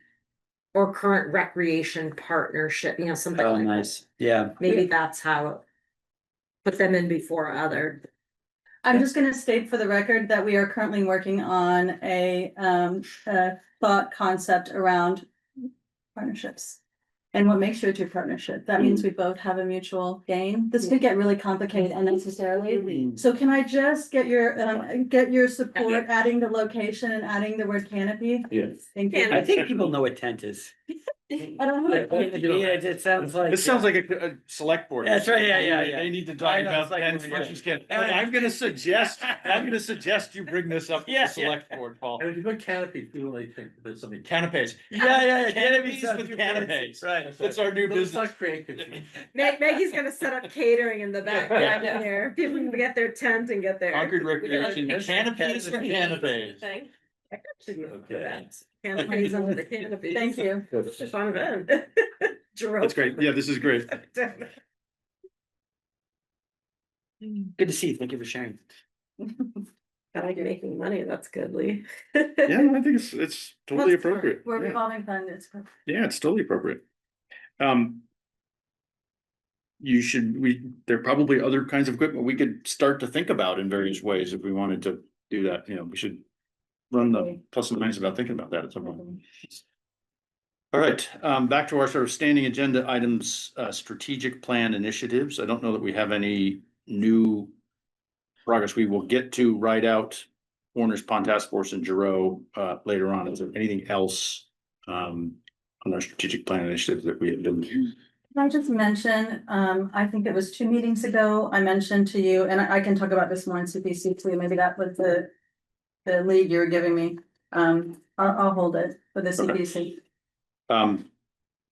Or current recreation partnership, you know, something Oh, like that. nice. Yeah. Maybe that's how. Put them in before other. I'm just gonna state for the record that we are currently working on a thought concept around partnerships. And what makes you a true partnership? That means we both have a mutual gain. This could get really complicated unnecessarily. So can I just get your support, adding the location and adding the word canopy? Yeah. Thank you. I think people know what tent is. I don't know. Yeah, it sounds like. This sounds like a select board. That's right, yeah. They need to I talk know, about it's like tents when we versus get- can. I'm gonna suggest you bring this up to Yeah, the select board, Paul. And if you put canopy, people may think there's something. Canapes. Yeah. Canopies sounds with good. canopies. Right. That's our new Let's business. not create confusion. Maggie's gonna set up catering in the back Yeah. there. People can get their tent and get their. Concord Recreation, canopies for canopies. Thing. Okay. Canopies under the canopy. Thank you. It's a fun event. That's great. Yeah, this is great. Good to see you. Thank you for sharing. I like making money, that's good, Lee. Yeah, I think it's totally appropriate. We're Yeah. revolving fund, it's. Yeah, it's totally appropriate. There are probably other kinds of equipment we could start to think about in various ways if we wanted to do that, you know, we should run the plus and minus about thinking about that at some point. All right, back to our sort of standing agenda items, strategic plan initiatives. I don't know that we have any new progress. We will get to write out Warner's Pond Task Force and Giroux later on. Is there anything else on our strategic plan initiatives that we have been? Can I just mention, I think it was 2 meetings ago, I mentioned to you, and I can talk about this more in CPC too, maybe that was the lead you were giving me. I'll hold it for the Okay. CPC.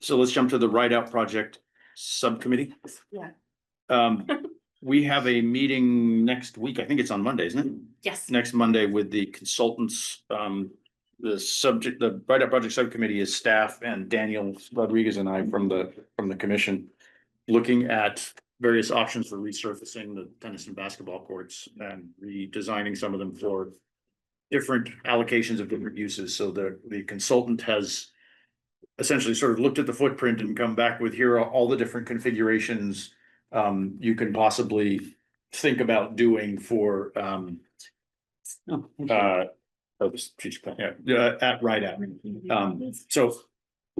So let's jump to the write out project subcommittee. Yeah. We have a meeting next week. I think it's on Monday, isn't it? yes. Next Monday with the consultants. The write out project subcommittee is staff and Daniel Rodriguez and I from the commission. Looking at various options for resurfacing the tennis and basketball courts and redesigning some of them for different allocations of different uses. So the consultant has essentially sort of looked at the footprint and come back with, here are all the different configurations you can possibly think about doing for Oh, so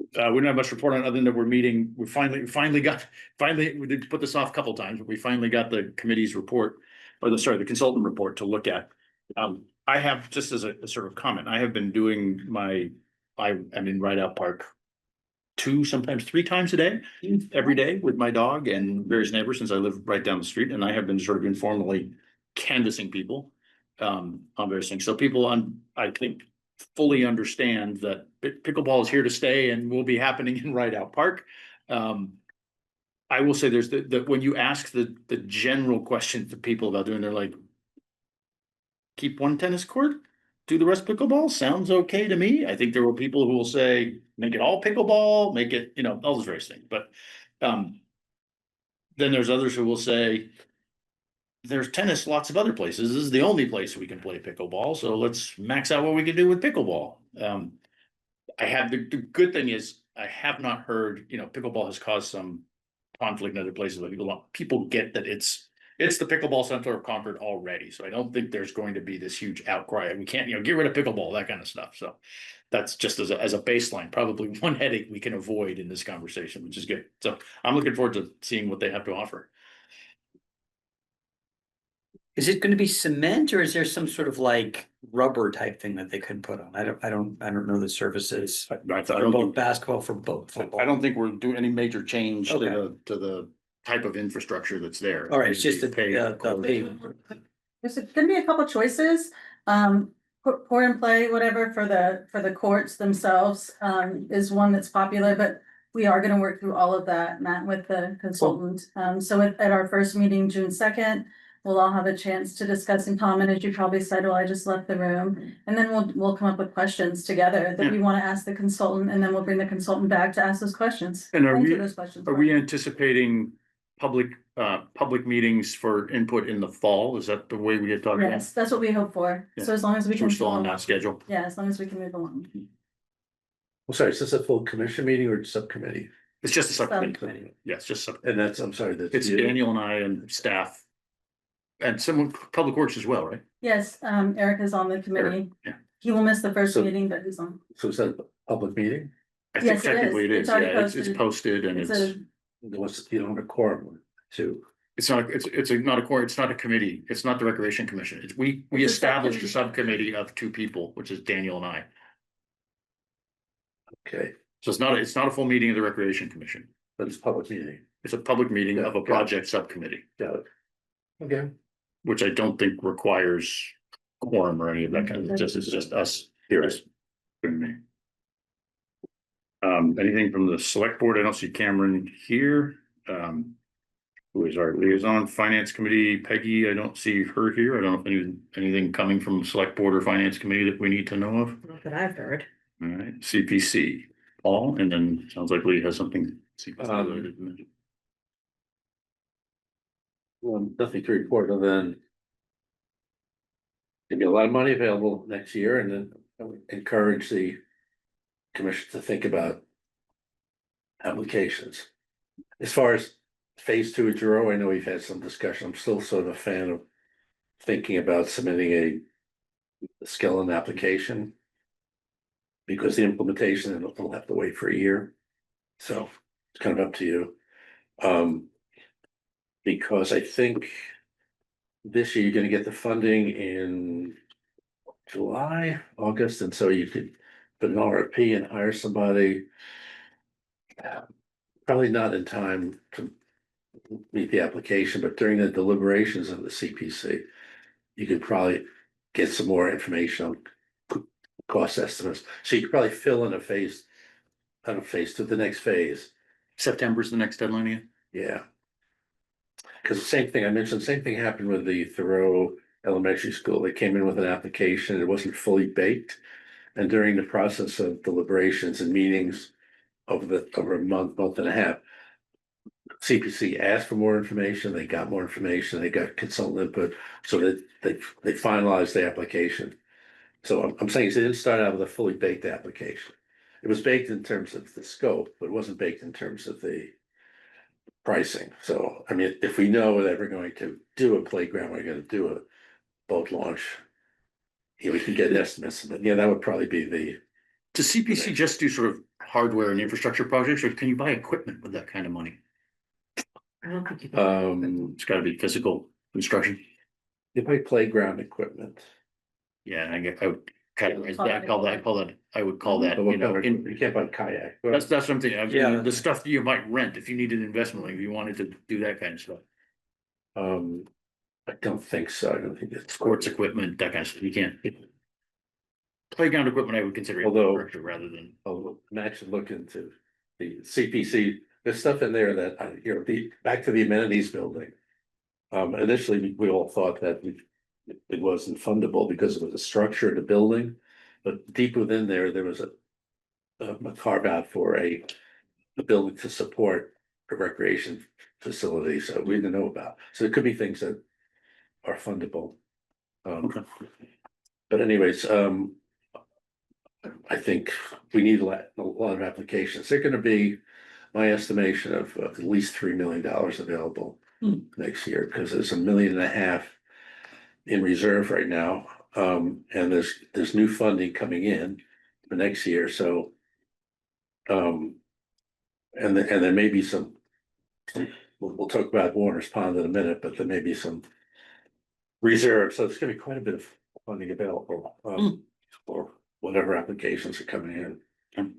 we don't have much to report on other than that we're meeting, we we did put this off a couple times, but we finally got the committee's report, or the consultant report to look at. I have, just as a sort of comment, I have been doing I'm in Rideout Park 2, sometimes 3 times a day, every day with my dog and various neighbors, since I live right down the street, and I have been sort of informally canvassing people on various things. So people I think fully understand that pickleball is here to stay and will be happening in Rideout Park. I will say there's the when you ask the general question to people about doing, they're like, keep one tennis court, do the rest pickleball, sounds okay to me. I think there were people who will say, make it all pickleball, make it, all those various things, but then there's others who will say, there's tennis lots of other places. This is the only place we can play pickleball, so let's max out what we can do with pickleball. I have the good thing is I have not heard, pickleball has caused some conflict in other places, but people get that it's the pickleball center of Concord already, so I don't think there's going to be this huge outcry. We can't, get rid of pickleball, that kind of stuff. So that's just as a baseline, probably one headache we can avoid in this conversation, which is good. So I'm looking forward to seeing what they have to offer. Is it gonna be cement or is there some sort of like rubber type thing that they could put on? I don't know the surfaces. I For don't both think, basketball, for both football. I don't think we're doing any major change to Okay. the type of infrastructure that's there. All right, it's just the Paved course. pavement. There's gonna be a couple choices, pour and play, whatever, for the courts themselves, is one that's popular, but we are gonna work through all of that, Matt, with the consultant. So at our first meeting, June 2nd, we'll all have a chance to discuss and comment, as you probably said, well, I just left the room. And then we'll come up with questions together that we wanna ask the consultant, and then we'll bring the consultant back to ask those questions. And are Answer we- those questions. Are we anticipating public meetings for input in the fall? Is that the way we had talked about? Yes, that's what we hope for. Yeah. So as long as we So can. we're still on move that along. schedule. Yeah, as long as we can move along. Well, sorry, is this a full commission meeting or subcommittee? It's just a subcommittee. Subcommittee. Yes, just sub. And that's, I'm sorry, that's. It's you? Daniel and I and staff. And someone, Public Works as well, right? Yes, Eric is on the committee. yeah. He will miss the first So- meeting, but he's on. So is that a public meeting? I think Yes, it is. technically it It's is. already Yeah, it's posted. posted and It's it's, a, You don't have a quorum too. it's not, it's not a core, it's not a committee. It's not the Recreation Commission. We It's a established a subcommittee of 2 people, which is Daniel and I. Okay, So it's not a full meeting of the Recreation Commission. but it's a public meeting. It's a public meeting of a Yeah. project subcommittee, Got it. Okay. which I don't think requires quorum or any of that kind of, it's just us here. Anything from the select board? I don't see Cameron here. Who is our liaison? Finance Committee, Peggy, I don't see her here. I don't know if anything coming from the select board or finance committee that we need to know of. Not that I've heard. All right, CPC, Paul, and then sounds like Lee has something. CPC related. Well, nothing to report other than. There'll be a lot of money available next year, and then I would encourage the commission to think about. Applications. As far as phase 2 of Giroux, I know we've had some discussion. I'm still sort of a fan of. Thinking about submitting a skeleton application. Because the implementation, will have to wait for a year. So it's kind of up to you. Because I think. This year you're gonna get the funding in. July, August, and so you could put an RFP and hire somebody. Probably not in time to. Meet the application, but during the deliberations of the CPC. You could probably get some more information on. Cost estimates, so you could probably fill in a phase. On a phase to the next phase, September's the next deadline again? yeah. Cause the same thing, I mentioned, same thing happened with the Thoreau Elementary School, they came in with an application, it wasn't fully baked. And during the process of deliberations and meetings over a month and a half. CPC asked for more information, they got more information, they got consultant input, so that they finalized the application. So I'm saying they didn't start out with a fully baked application. It was baked in terms of the scope, but it wasn't baked in terms of the pricing. So, I mean, if we know that we're going to do a playground, we're gonna do a boat launch. Yeah, we can get estimates, but yeah, that would probably be the, Does CPC just do sort of hardware and infrastructure projects, or can you buy equipment with that kind of money? I don't think you can. It's gotta be physical construction. they buy playground equipment. Yeah, I would categorize that, I would call that, But you what know, kind of- you can't buy kayak. that's something, Yeah. the stuff that you might rent if you needed investment, like if you wanted to do that kind of stuff. I don't think so. I don't think it's Sports equipment, that kind of stuff, you can't. Playground equipment, I would consider Although- infrastructure rather than, Oh, Matt should look into the CPC, there's stuff in there that, back to the amenities building. Initially, we all thought that it wasn't fundable because it was a structure of the building, but deep within there, there was a carve out for a building to support a recreation facility, so we didn't know about. So it could be things that are fundable. Okay. But anyways, I think we need a lot of applications. They're gonna be, my estimation of at least $3 million available next year, because there's $1.5 million in reserve right now. And there's new funding coming in for next year, so. And there may be some, we'll talk about Warner's Pond in a minute, but there may be some reserve, so there's gonna be quite a bit of funding available, for whatever applications are coming in.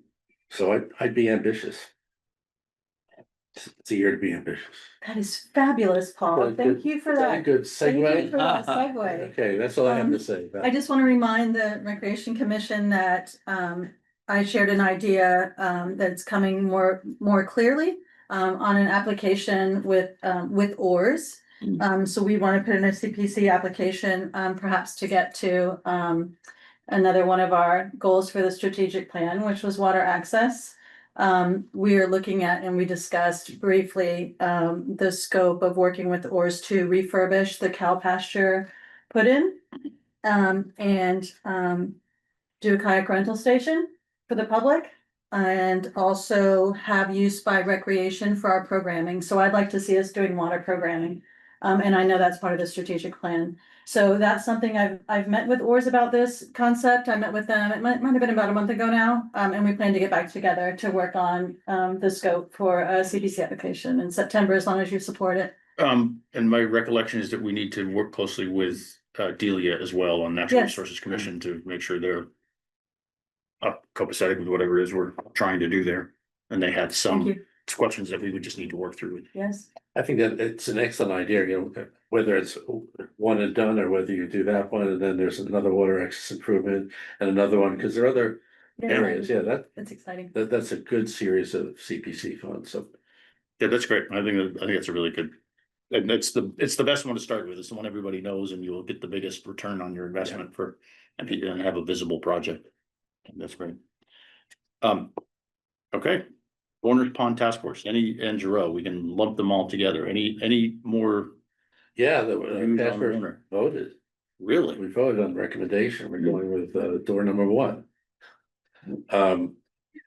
So I'd be ambitious. It's a year to be ambitious. That is fabulous, Paul. Thank you for Is that a that. good Thank you for segue? that segue. Okay, that's all I have to Um, say. I just want to remind the Recreation Commission that I shared an idea that's coming more clearly on an application with oars. So we want to put in a CPC application perhaps to get to another one of our goals for the strategic plan, which was water access. We are looking at, and we discussed briefly, the scope of working with oars to refurbish the cow pasture put in. And do a kayak rental station for the public. And also have use by recreation for our programming. So I'd like to see us doing water programming. And I know that's part of the strategic plan. So that's something I've met with oars about this concept. I met with them, it might have been about a month ago now. And we plan to get back together to work on the scope for a CPC application in September, as long as you support it. and my recollection is that we need to work closely with Delia as well on Natural Yes. Resources Commission to make sure they're copacetic with whatever it is we're trying to do there. And they had Thank some you. questions that we would just need to work through. Yes. I think that it's an excellent idea, whether it's one and done or whether you do that one, and then there's another water access improvement and another one, because there are other areas, That's exciting. that's a good series of CPC funds, so. Yeah, that's great. I think that's a really good. And it's the best one to start with. It's the one everybody knows and you'll get the biggest return on your investment and have a visible project. That's great. Okay. Warner's Pond Task Force, and Giroux, we can lump them all together. Any more Yeah, the views task on force Warner? voted, Really? we voted on recommendation, we're going with door number one.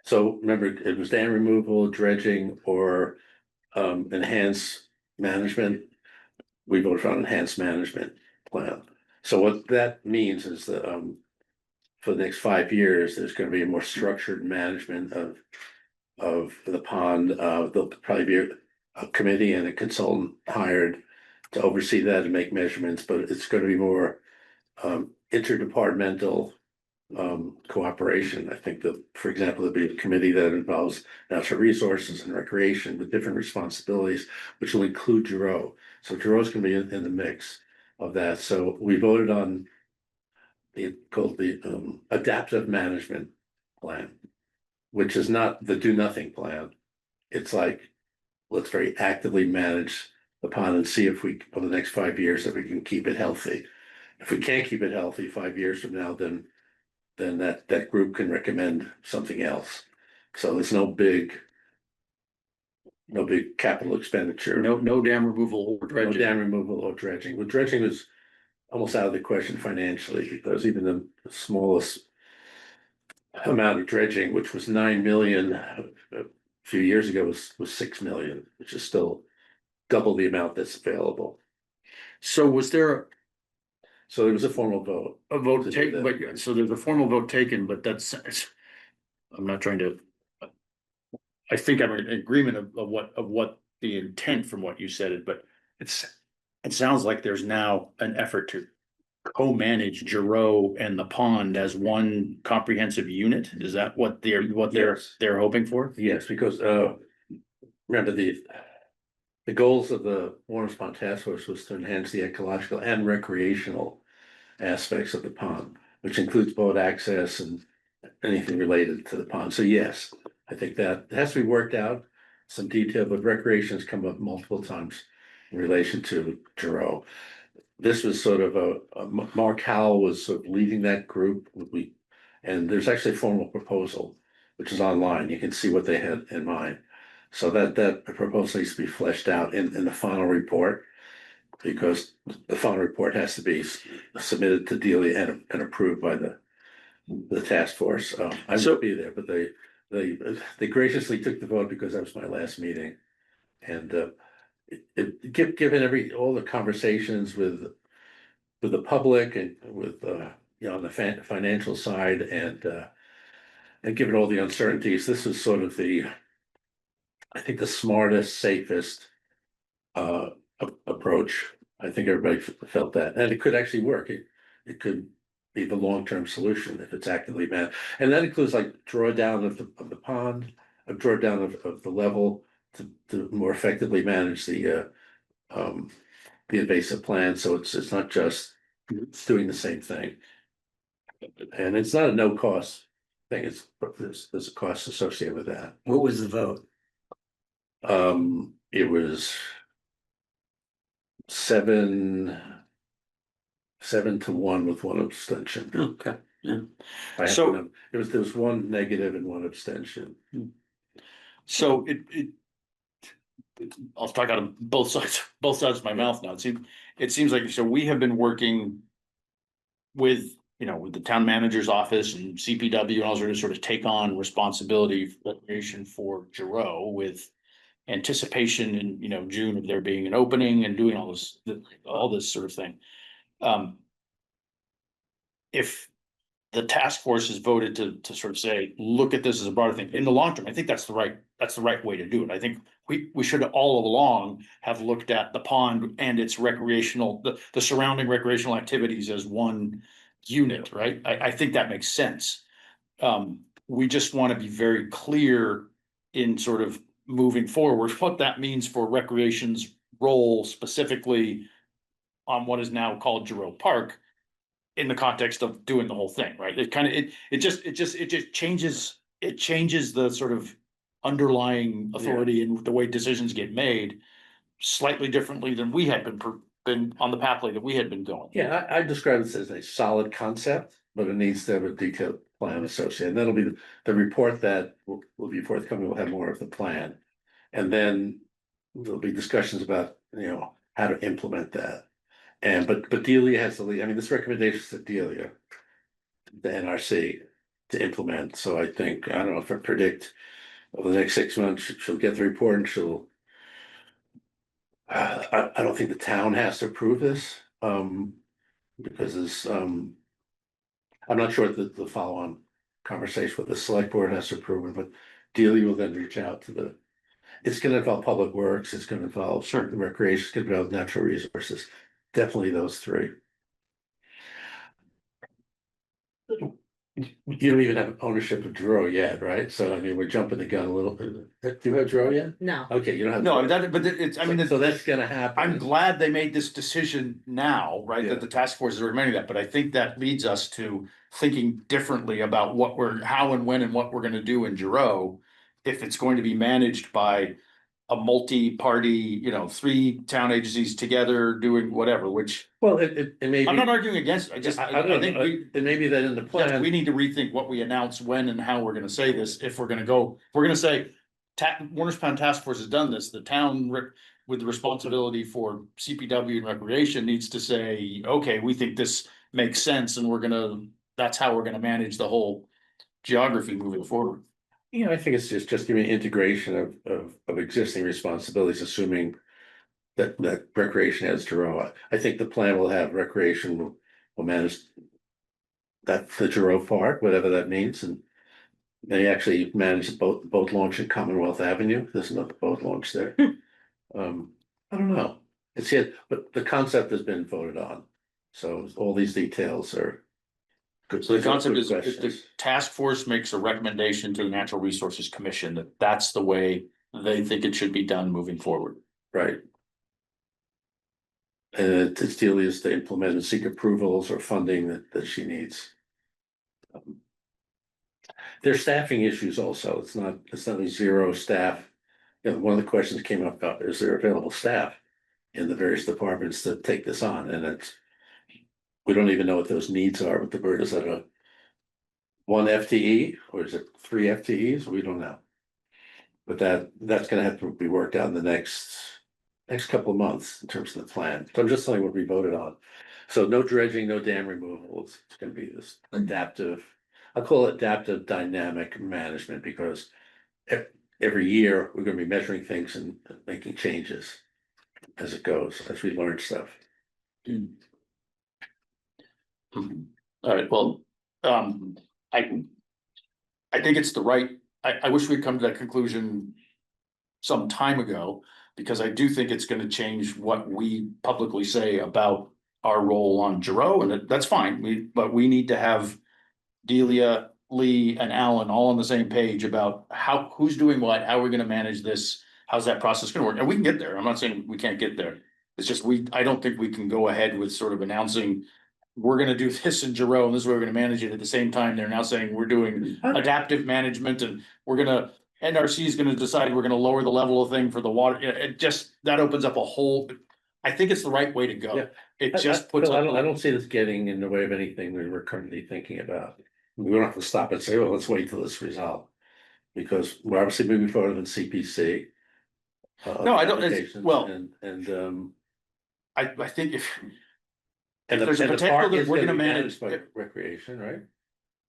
So remember, it was dam removal, dredging, or enhanced management. We voted for an enhanced management plan. So what that means is that for the next 5 years, there's gonna be a more structured management of the pond. There'll probably be a committee and a consultant hired to oversee that and make measurements, but it's gonna be more interdepartmental cooperation. I think that, for example, there'll be a committee that involves natural resources and recreation with different responsibilities, which will include Giroux. So Giroux's gonna be in the mix of that. So we voted on called the adaptive management plan, which is not the do nothing plan. It's like, let's very actively manage the pond and see if we, over the next 5 years, that we can keep it healthy. If we can't keep it healthy 5 years from now, then that group can recommend something else. So there's no big no big capital expenditure. No dam removal or No dredging. dam removal or dredging. Well, dredging was almost out of the question financially because even the smallest amount of dredging, which was 9 million a few years ago, was 6 million, which is still double the amount that's available. So was there So there was a formal vote. a vote To do taken, that. but so there's a formal vote taken, but I'm not trying to. I think I'm in agreement of what the intent from what you said, but it sounds like there's now an effort to co-manage Giroux and the pond as one comprehensive unit. Is that what Yes. they're hoping for? Yes, because remember the goals of the Warren's Pond Task Force was to enhance the ecological and recreational aspects of the pond, which includes boat access and anything related to the pond. So yes, I think that has to be worked out, some detail, but recreation has come up multiple times in relation to Giroux. This was sort of Mark Howell was sort of leading that group. And there's actually a formal proposal, which is online. You can see what they had in mind. So that proposal needs to be fleshed out in the final report, because the final report has to be submitted to Delia and approved by the task force. I won't be there, but they graciously took the vote because that was my last meeting. And given all the conversations with the public and with on the financial side and given all the uncertainties, this is sort of I think the smartest, safest approach. I think everybody felt that, and it could actually work. It could be the long-term solution if it's actively managed, and that includes like drawdown of the pond, a drawdown of the level to more effectively manage the invasive plant. So it's not just doing the same thing, and it's not a no-cost thing. There's a cost associated with that. What was the vote? It was 7-1 with one abstention. Okay, yeah. So- There was one negative and one abstention. So I'll talk out of both sides of my mouth now. It seems like, so we have been working with, with the town manager's office and CPW and all sort of take on responsibility for recreation for Giroux with anticipation in, June of there being an opening and doing all this sort of thing. If the task force has voted to sort of say, look at this as a broader thing, in the long term, I think that's the right way to do it. I think we should all along have looked at the pond and its recreational, the surrounding recreational activities as one unit, right? I think that makes sense. We just want to be very clear in sort of moving forward, what that means for recreation's role specifically on what is now called Giroux Park, in the context of doing the whole thing, right? It just changes the sort of underlying authority and the way decisions get made slightly differently than we had been on the pathway that we had been going. Yeah, I describe this as a solid concept, but it needs to have a detailed plan associated. And that'll be the report that will be forthcoming. We'll have more of the plan. And then there'll be discussions about, how to implement that. But Delia has the lead. I mean, this recommendation is to Delia, the NRC, to implement. So I think, I don't know if I predict over the next 6 months, she'll get the report and she'll. I don't think the town has to approve this, because it's, I'm not sure that the follow-on conversation with the select board has to approve it, but Delia will then reach out to it's gonna involve public works, it's gonna involve certain recreation, it's gonna involve natural resources. Definitely those three. You don't even have ownership of Giroux yet, right? So I mean, we're jumping the gun a little bit. Do you have Giroux yet? No, Okay, you don't have. No, but it's, So that's gonna happen. I'm glad they made this decision now, right? Yeah. That the task force is recommending that, but I think that leads us to thinking differently about how and when and what we're gonna do in Giroux. If it's going to be managed by a multi-party, 3 town agencies together doing whatever, which Well, it may be. I'm not arguing against. I just, I don't I think know. It may be that in the yes, plan. we need to rethink what we announce, when and how we're gonna say this. If we're gonna say, Warner's Pound Task Force has done this, the town with the responsibility for CPW and recreation needs to say, okay, we think this makes sense and that's how we're gonna manage the whole geography moving forward. You know, I think it's just giving integration of existing responsibilities, assuming that recreation has Giroux. I think the plan will have recreation will manage that, the Giroux part, whatever that means, and they actually manage the boat launch at Commonwealth Avenue. There's another boat launch there. I don't know. It's yet, but the concept has been voted on. So all these details are good. So the concept good is if the questions. task force makes a recommendation to the Natural Resources Commission that's the way they think it should be done moving forward. Right. And it's Delia's to implement and seek approvals or funding that she needs. There's staffing issues also. It's not only zero staff. You know, one of the questions came up about, is there available staff in the various departments to take this on? And we don't even know what those needs are, but the bird is at a one FTE or is it 3 FTEs? We don't know. But that's gonna have to be worked out in the next couple of months in terms of the plan. So I'm just telling you what we voted on. So no dredging, no dam removal. It's gonna be this adaptive, I call it adaptive dynamic management because every year we're gonna be measuring things and making changes as it goes, as we learn stuff. All right, well, I think it's the right, I wish we'd come to that conclusion some time ago, because I do think it's gonna change what we publicly say about our role on Giroux, and that's fine, but we need to have Delia, Lee, and Alan all on the same page about who's doing what, how we're gonna manage this, how's that process gonna work, and we can get there, I'm not saying we can't get there. It's just I don't think we can go ahead with sort of announcing, we're gonna do this in Giroux, and this is where we're gonna manage it, at the same time, they're now saying we're doing adaptive management, and NRC is gonna decide we're gonna lower the level of thing for the water, it just, that opens up a whole. I think it's the right way to Yeah. go, it just puts. I don't see this getting in the way of anything we were currently thinking about. We don't have to stop and say, well, let's wait till this resolved. Because we're obviously moving forward with CPC. No, I don't, applications well, and I think if and there's a the potential park that is we're gonna gonna be manage, managed by recreation, right?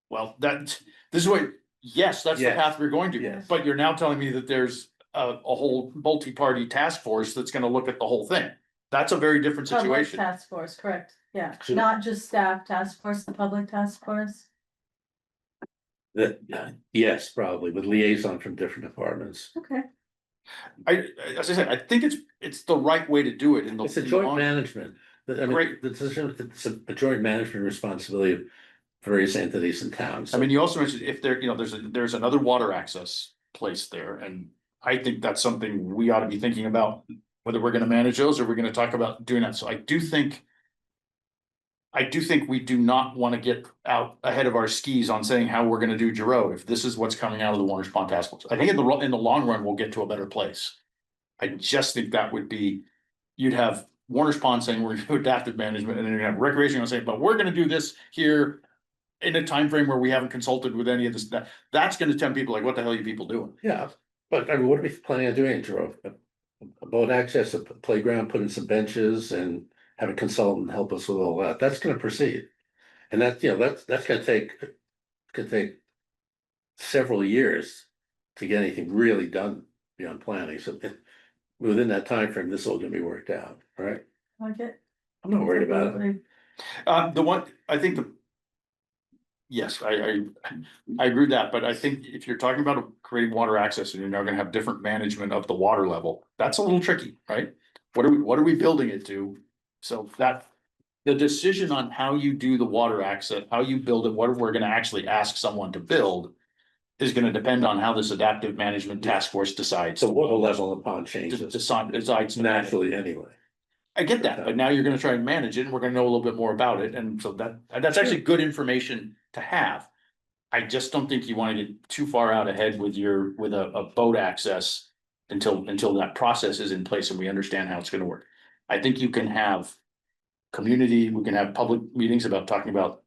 well, this is what, yes, that's the Yes. path we're going to, Yes. but you're now telling me that there's a whole multi-party task force that's gonna look at the whole thing. That's a very different Public situation. task force, correct, yeah, Should- not just staff task force, the public task force. That, yes, probably with liaison from different departments. Okay. As I said, I think it's the right way to do it in the. It's a in the joint long- management. I mean, Great. it's a joint management responsibility of various entities and towns. I mean, you also mentioned if there, there's another water access place there, and I think that's something we ought to be thinking about. Whether we're gonna manage those or we're gonna talk about doing that, so I do think we do not want to get out ahead of our skis on saying how we're gonna do Giroux, if this is what's coming out of the Warner's Pond Task Force. I think in the long run, we'll get to a better place. I just think that would be, you'd have Warner's Pond saying we're gonna do adaptive management, and then you have recreation saying, but we're gonna do this here. In a time frame where we haven't consulted with any of this, that's gonna tempt people like, what the hell are you people doing? Yeah, but I mean, what are we planning on doing, Drew? A boat access, a playground, put in some benches and have a consultant help us with all that. That's gonna proceed. And that's gonna could take several years to get anything really done beyond planning. So within that time frame, this is all gonna be worked out, right? Like it. I'm not worried about it. The one, I think yes, I agree with that, but I think if you're talking about creating water access and you're now gonna have different management of the water level, that's a little tricky, right? What are we building it to? So the decision on how you do the water access, how you build it, what we're gonna actually ask someone to build is gonna depend on how this adaptive management task force decides. So water level in the pond to changes decides to manage. naturally anyway. I get that, but now you're gonna try and manage it, and we're gonna know a little bit more about it, and so that's actually good information to have. I just don't think you wanna get too far out ahead with a boat access until that process is in place and we understand how it's gonna work. I think you can have we can have public meetings about talking about,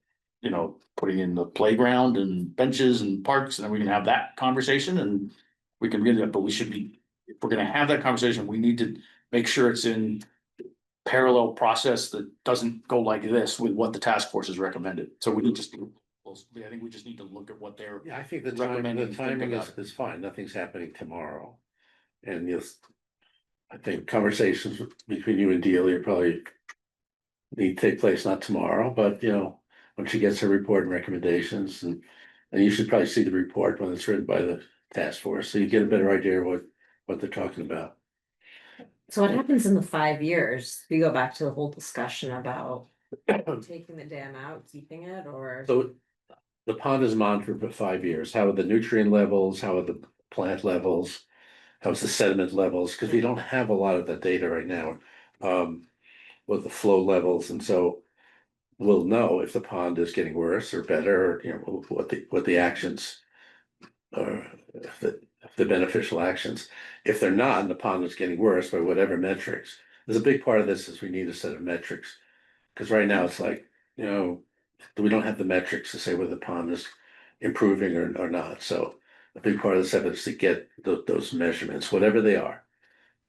putting in the playground and benches and parks, and then we can have that conversation, and we can get it, but we should be, if we're gonna have that conversation, we need to make sure it's in parallel process that doesn't go like this with what the task force has recommended. So we need to, I think we just need to look at what they're. Yeah, I think the Recommending timing think about is fine, nothing's happening tomorrow. And yes, I think conversations between you and Delia probably need to take place not tomorrow, but you know, when she gets her report and recommendations and you should probably see the report when it's written by the task force, so you get a better idea of what they're talking about. So what happens in the 5 years? We go back to the whole discussion about taking the dam out, keeping it, or? So the pond is monitored for 5 years. How are the nutrient levels? How are the plant levels? How's the sediment levels? Because we don't have a lot of that data right now. With the flow levels, and so we'll know if the pond is getting worse or better, or, you know, what the actions are, if the beneficial actions. If they're not, and the pond is getting worse by whatever metrics, there's a big part of this is we need a set of metrics. Because right now it's like, you know, we don't have the metrics to say whether the pond is improving or not. So a big part of this effort is to get those measurements, whatever they are.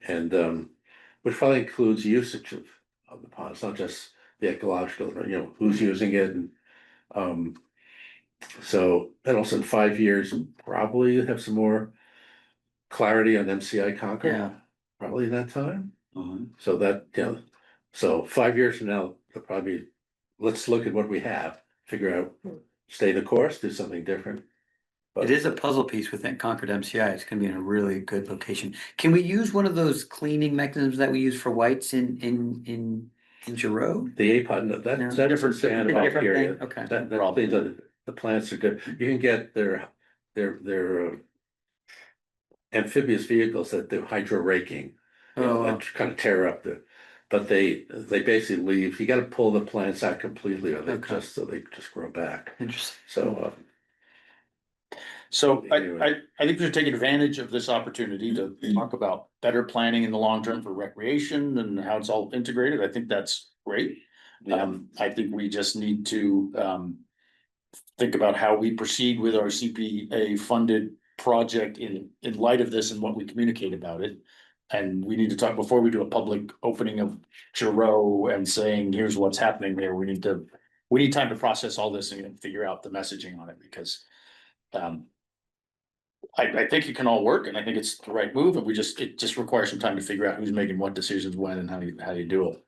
And which probably includes usage of the pond. It's not just the ecological, you know, who's using it and so, and also in 5 years, probably have some more clarity on MCI Concord. Yeah. Probably in that time. So that, you know, so 5 years from now, they'll probably, let's look at what we have, figure out, stay the course, do something different. It is a puzzle piece within Concord MCI. It's gonna be in a really good location. Can we use one of those cleaning mechanisms that we use for whites in Giroux? The APOD, No, that's different thing, bacteria. okay. That the plants are good. You can get their amphibious vehicles that do hydro raking. You know, Oh, that kind of tear up but they basically leave, you gotta pull the plants out completely or they Okay. they just grow back. interesting. So, So Anyway. I think we should take advantage of this opportunity to talk about better planning in the long term for recreation and how it's all integrated. I think that's great. I think we just need to think about how we proceed with our CPA funded project in light of this and what we communicate about it. And we need to talk before we do a public opening of Giroux and saying, here's what's happening there. We need time to process all this and figure out the messaging on it because I think it can all work and I think it's the right move, and it just requires some time to figure out who's making what decisions when and how you do it.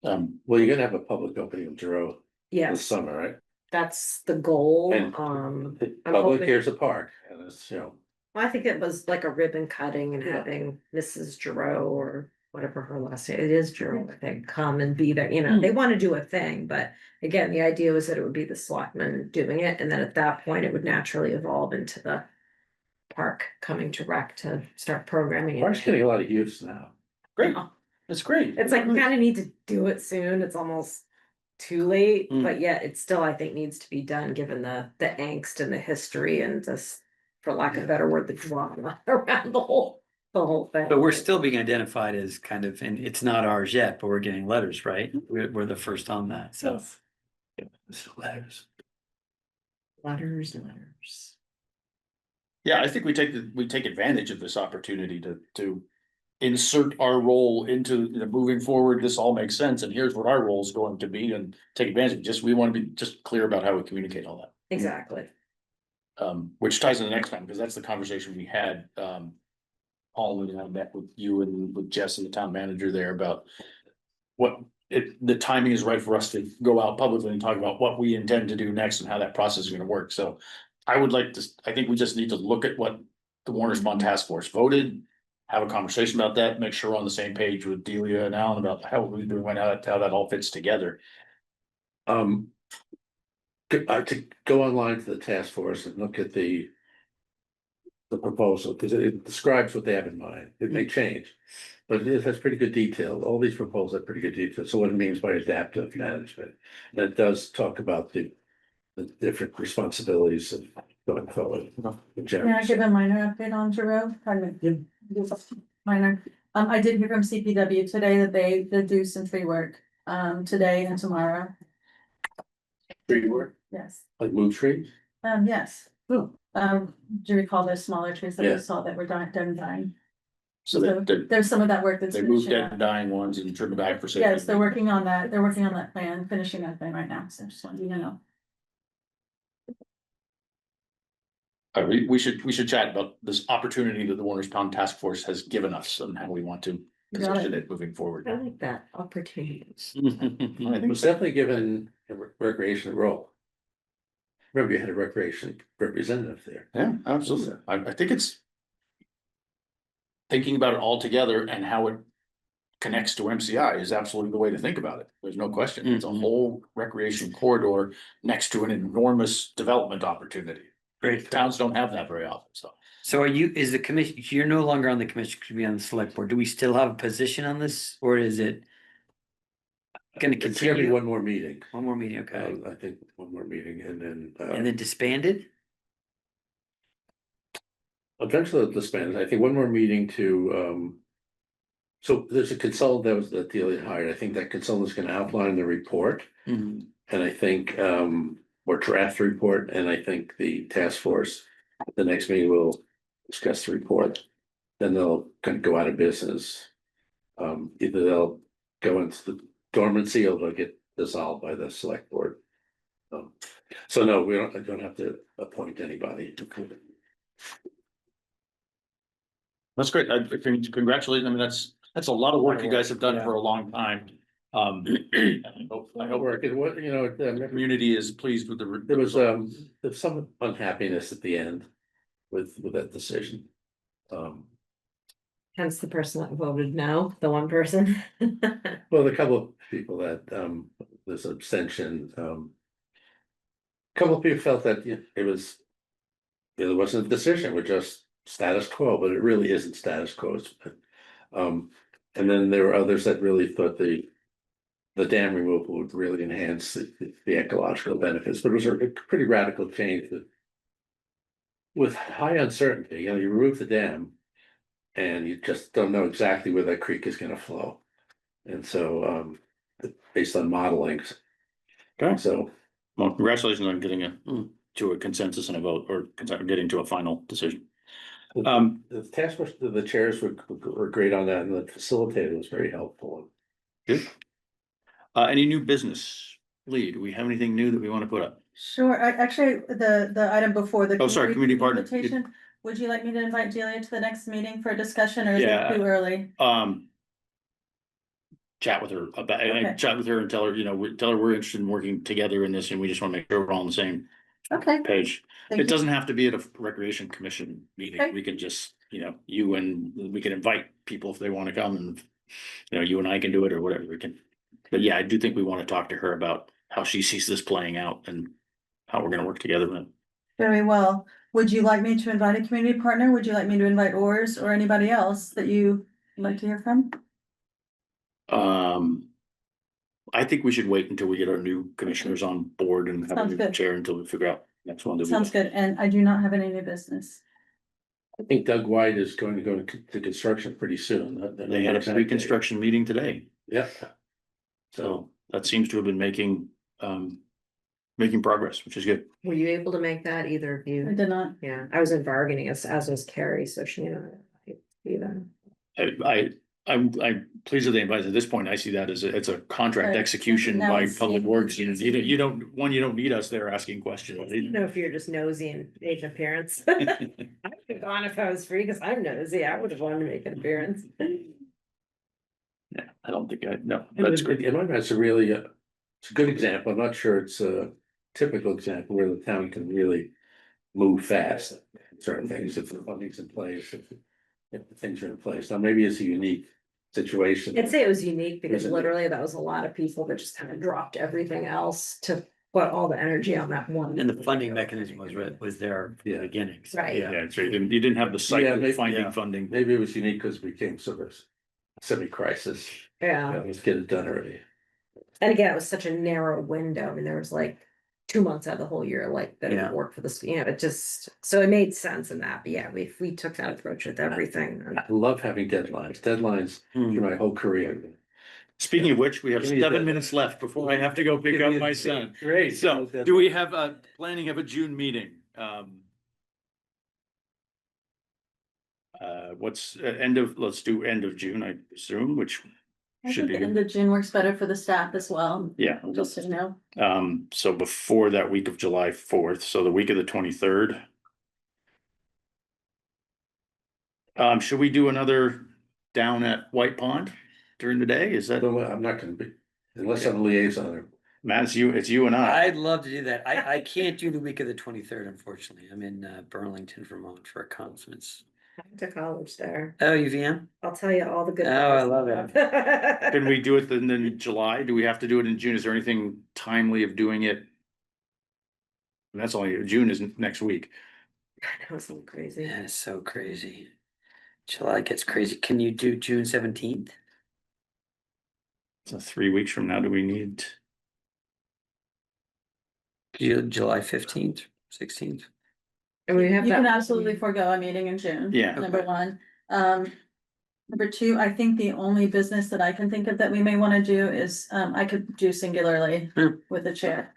well, you're gonna have a public opening of Giroux this Yes, summer, right? that's the goal. And I'm Public, hoping- here's a park, and it's, you know, I think it was like a ribbon cutting and having Mrs. Giroux or whatever her last name, it is Giroux, I think, come and be there, you know, they want to do a thing, but. Again, the idea was that it would be the selectmen doing it, and then at that point, it would naturally evolve into the. Park coming to rec to start programming. park's getting a lot of use now. Great, Yeah. it's great. It's like, we kind of need to do it soon, it's almost too late, Mm. but yet it still, I think, needs to be done, given the angst and the history and just. For lack of a better word, the drama around the whole thing. But we're still being identified as kind of, and it's not ours yet, but we're getting letters, right? We're the first on that, so. Yes. It's letters. Letters. Yeah, I think we take advantage of this opportunity to insert our role into, you know, moving forward. This all makes sense, and here's what our role is going to be, and take advantage. We want to be just clear about how we communicate all that. Exactly. Which ties in the next time, because that's the conversation we had. Paul and I met with you and with Jess and the town manager there about the timing is right for us to go out publicly and talk about what we intend to do next and how that process is gonna work. So I think we just need to look at what the Warner's Pond Task Force voted, have a conversation about that, make sure we're on the same page with Delia and Alan about how we do, how that all fits together. To go online to the task force and look at the proposal, because it describes what they have in mind. It may change, but it has pretty good detail. All these proposals have pretty good detail. So what it means by adaptive management. And it does talk about the different responsibilities of going forward. Can I give a minor update on Giroux? Pardon me. Minor. I did hear from CPW today that they do some tree work, today and tomorrow. Tree work, Yes, like move trees. yes. Do you recall those smaller trees that Yeah. we saw that were done dying? So So there's some of that work that's. they moved finishing dead up. and dying ones and trimmed back for safety. Yes, they're working on that. They're working on that plan, finishing that plan right now. So just wanted you to know. We should chat about this opportunity that the Warner's Pond Task Force has given us and how we want to You got position it moving forward. I like that, opportunities. I It think was so. definitely given a recreation role. Remember, you had a recreation representative there. Yeah, absolutely. I think it's thinking about it all together and how it connects to MCI is absolutely the way to think about it. There's no question. It's a whole recreation corridor next to an enormous development opportunity. Great. Towns don't have that very often, so. So is the commission, you're no longer on the commission, could be on the select board. Do we still have a position on this or is it gonna It's gonna be continue? one more meeting. One more meeting, okay. I think one more meeting and And then then disbanded? eventually it'll disband. I think one more meeting to so there's a consultant that Delia hired. I think that consultant is gonna outline the report. Mhm. And I think or draft report, and I think the task force, the next meeting will discuss the report. Then they'll kind of go out of business. Either they'll go into the dormancy or they'll get dissolved by the select board. So no, I don't have to appoint anybody. That's great. Congratulations. I mean, that's a lot of work you guys have done for a long time. I hope Work, and what, the community is pleased with the. there was some unhappiness at the end with that decision. Hence the person that voted no, the one person. Well, a couple of people that this abstention, couple of people felt that it wasn't a decision, we're just status quo, but it really isn't status quo. And then there were others that really thought the dam removal would really enhance the ecological benefits, but it was a pretty radical change with high uncertainty. You remove the dam and you just don't know exactly where that creek is going to flow. And so, based on modeling. Okay. So, Well, congratulations on getting to a consensus and a vote or getting to a final decision. the task force, the chairs were great on that, and the facilitator was very helpful. Good. Any new business? Lee, do we have anything new that we want to put up? Sure, actually, the item before the. Oh, sorry, community partner. Invitation, would you like me to invite Delia to the next meeting for a discussion or is it Yeah. too early? Chat with her about, Okay. chat with her and tell her, tell her we're interested in working together in this and we just want to make sure we're all on the same Okay. page. Thank It you. doesn't have to be at a recreation commission meeting. Okay. We can just, you and we can invite people if they want to come and, you and I can do it or whatever we can. But yeah, I do think we want to talk to her about how she sees this playing out and how we're gonna work together with it. Very well. Would you like me to invite a community partner? Would you like me to invite Oars or anybody else that you would like to hear from? I think we should wait until we get our new commissioners on board and have a Sounds new good. chair until we figure out next one. Sounds good. And I do not have any new business. I think Doug White is going to go to construction pretty soon. They had a pre-construction meeting today, Yeah. so that seems to have been making progress, which is good. Were you able to make that, either of I you? did not. Yeah, I was in bargaining as was Carrie, so she, either. I'm pleased that they invited. At this point, I see that as it's a contract Right. execution Now by it's- Public Works. You don't need us there asking questions. I don't know if you're just nosy and made an appearance. I would have gone if I was free, because I'm nosy, I would have wanted to make an appearance. Yeah, I don't think no, that's great. In my mind, it's a really, it's a good example. I'm not sure it's a typical example where the town can really move fast. in Certain things, if the funding's in place, if the things are in place. Now, maybe it's a unique situation. I'd say it was unique because Isn't it? literally that was a lot of people that just kind of dropped everything else to put all the energy on that one. And the funding mechanism was there from the Yeah. beginning. So, Right. Yeah. Yeah, it's right. You didn't have the cycle Yeah, of maybe- finding yeah. funding. Maybe it was unique because we came sort of semi-crisis. Yeah, Let's get it done already. and again, it was such a narrow window, I mean, there was like 2 months out of the whole year, like that it Yeah. would work for this, it just, so it made sense in that, but yeah, if we took that approach with everything. I love having deadlines through Hmm. my whole career. Speaking of which, we have Give me a 7 deadline. minutes left before I have to go pick Give up me a my date. son. Great. So, do we have a planning of a June meeting? let's do end of June, I assume, which I should think be the end good. of June works better for the staff as well. Yeah. Just so you know. So before that week of July 4th, so the week of the 23rd. Should we do another down at White Pond during the day? Is that, I'm not gonna be, unless I'm a liaison or. Matt, it's you and I. I'd love to do that. I can't do the week of the 23rd, unfortunately. I'm in Burlington, Vermont for a conference. I went to college there. Oh, UVM? I'll tell you all the good. Oh, I things. love it. Can we do it then in July? Do we have to do it in June? Is there anything timely of doing it? That's only, June is next week. That was so crazy. Yeah, it's so crazy. July gets crazy. Can you do June 17th? So 3 weeks from now, do we need? July 15th, 16th? And we have You can that. absolutely forego a meeting in June. Yeah. Number one. Number two, I think the only business that I can think of that we may wanna do is, I could do singularly Hmm. with the chair.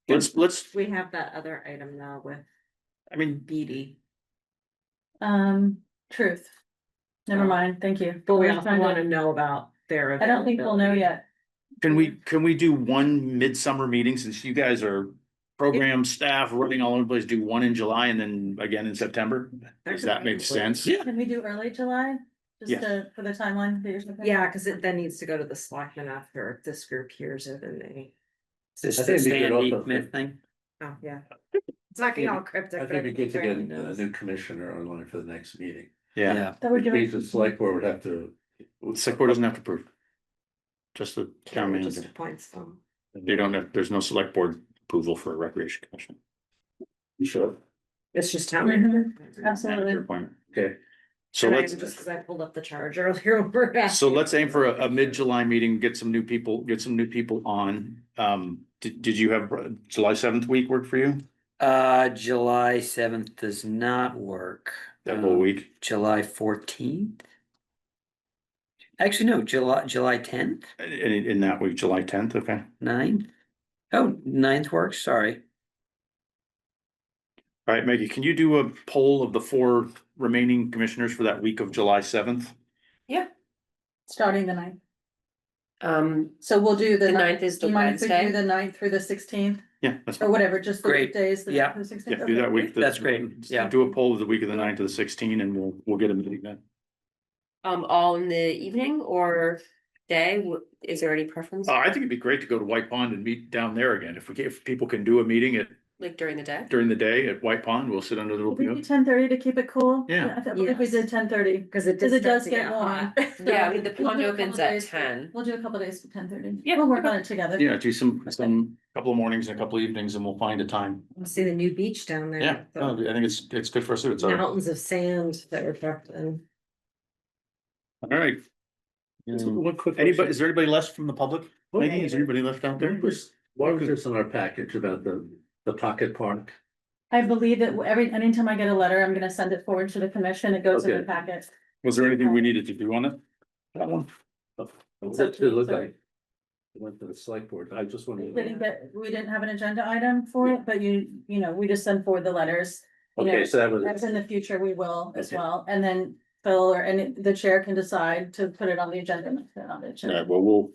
Let's, We have that other item now with I mean, BD, Truth. Never Oh. mind, thank you. but we I was also trying to- wanna know about their. I don't think we'll know availability. yet. can we do one midsummer meeting since you guys are program staff running all over the place, do one in July and then again in September? Does that make sense? Yeah. Can we do early July? Yeah. Just for the timeline that you're looking? Yeah, cause it then needs to go to the selectmen after this group hears it and they, This I is think the it'd be good Sandy also. Myth thing. oh, yeah. It's not getting all cryptic. I but think it'd be good to get everybody a knows. new commissioner online for the next meeting. Yeah, That would Which do means the it. select board would have to. select board doesn't have to approve. Just the town Just manager. appoints them. You don't have, there's no select board approval for a recreation commission. Sure. It's just town. Mhm. manager. Absolutely. Manager appointment. Okay, So And let's, just cause I pulled up the charge earlier. we're at- so let's aim for a mid-July meeting, get some new people on. Did you have July 7th week work for you? July 7th does not work. That whole week? July 14th? Actually, no, July 10th, In that week, July 10th, okay. 9th? Oh, 9th works, sorry. All right, Maggie, can you do a poll of the 4 remaining commissioners for that week of July 7th? Starting the 9th. Um, So we'll do the. the 9th is the Do you mind if we Wednesday. do the 9th through the 16th Yeah, that's or fine. whatever, just the Great. days. the Yeah. 9th through the 16th? Yeah, do that Okay. week. That's great, yeah. Do a poll of the week of the 9th to the 16th and we'll get a meeting then. all in the evening or day, is there any preference, I think it'd be great to go to White Pond and meet down there again. If people can do a meeting like during the day? during the day at White Pond, we'll sit under the. Could we do 10:30 to keep it cool? Yeah. I believe we did 10:30. Cause it Cause it start does to get warm. hot. Yeah, I mean, the We'll pond do a opens couple at days for- 10. We'll do a couple days for 10:30. Yeah, We'll work okay. on it together. Yeah, do some couple of mornings and a couple of evenings and we'll find a time. See the new beach down there. Yeah, the no, I think it's good for us. It's all Mountains of sand that were tucked in. right. one quick. Anybody, is there anybody left from the public? Maggie, is there anybody left out there? Why was this in our package about the pocket park? I believe that anytime I get a letter, I'm gonna send it forward to the commission. It goes in the Okay. packet. Was there anything we needed to do on it? That one? What's that to look like? It went to the select board, I just We wanted. didn't have an agenda item for it, but you know, we just send forward the letters. You know, Okay, so that was. as in the future, we will as Okay. well. And then Phil or the chair can decide to put it on the agenda. and put it on the All agenda. right, well,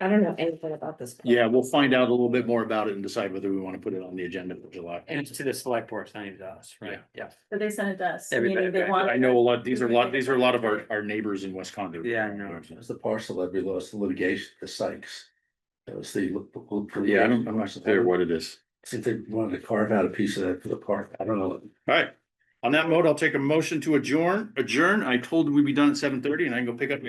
I don't know anything about this. we'll find out a little bit more about it and decide whether we want to put it on the agenda for July. And it's to the select board, it's not even to us, right? Yeah. But they sent it to us. Everybody, meaning they right. want- I know a lot, these are a lot of our neighbors in West Concord. Yeah, I know. That's the parcel that we lost the litigation, the Sykes. That was the. Yeah, I'm not clear what it is. Since they wanted to carve out a piece of that for the park, I don't know. All right, on that note, I'll take a motion to adjourn. I told we'd be done at 7:30 and I can go pick up.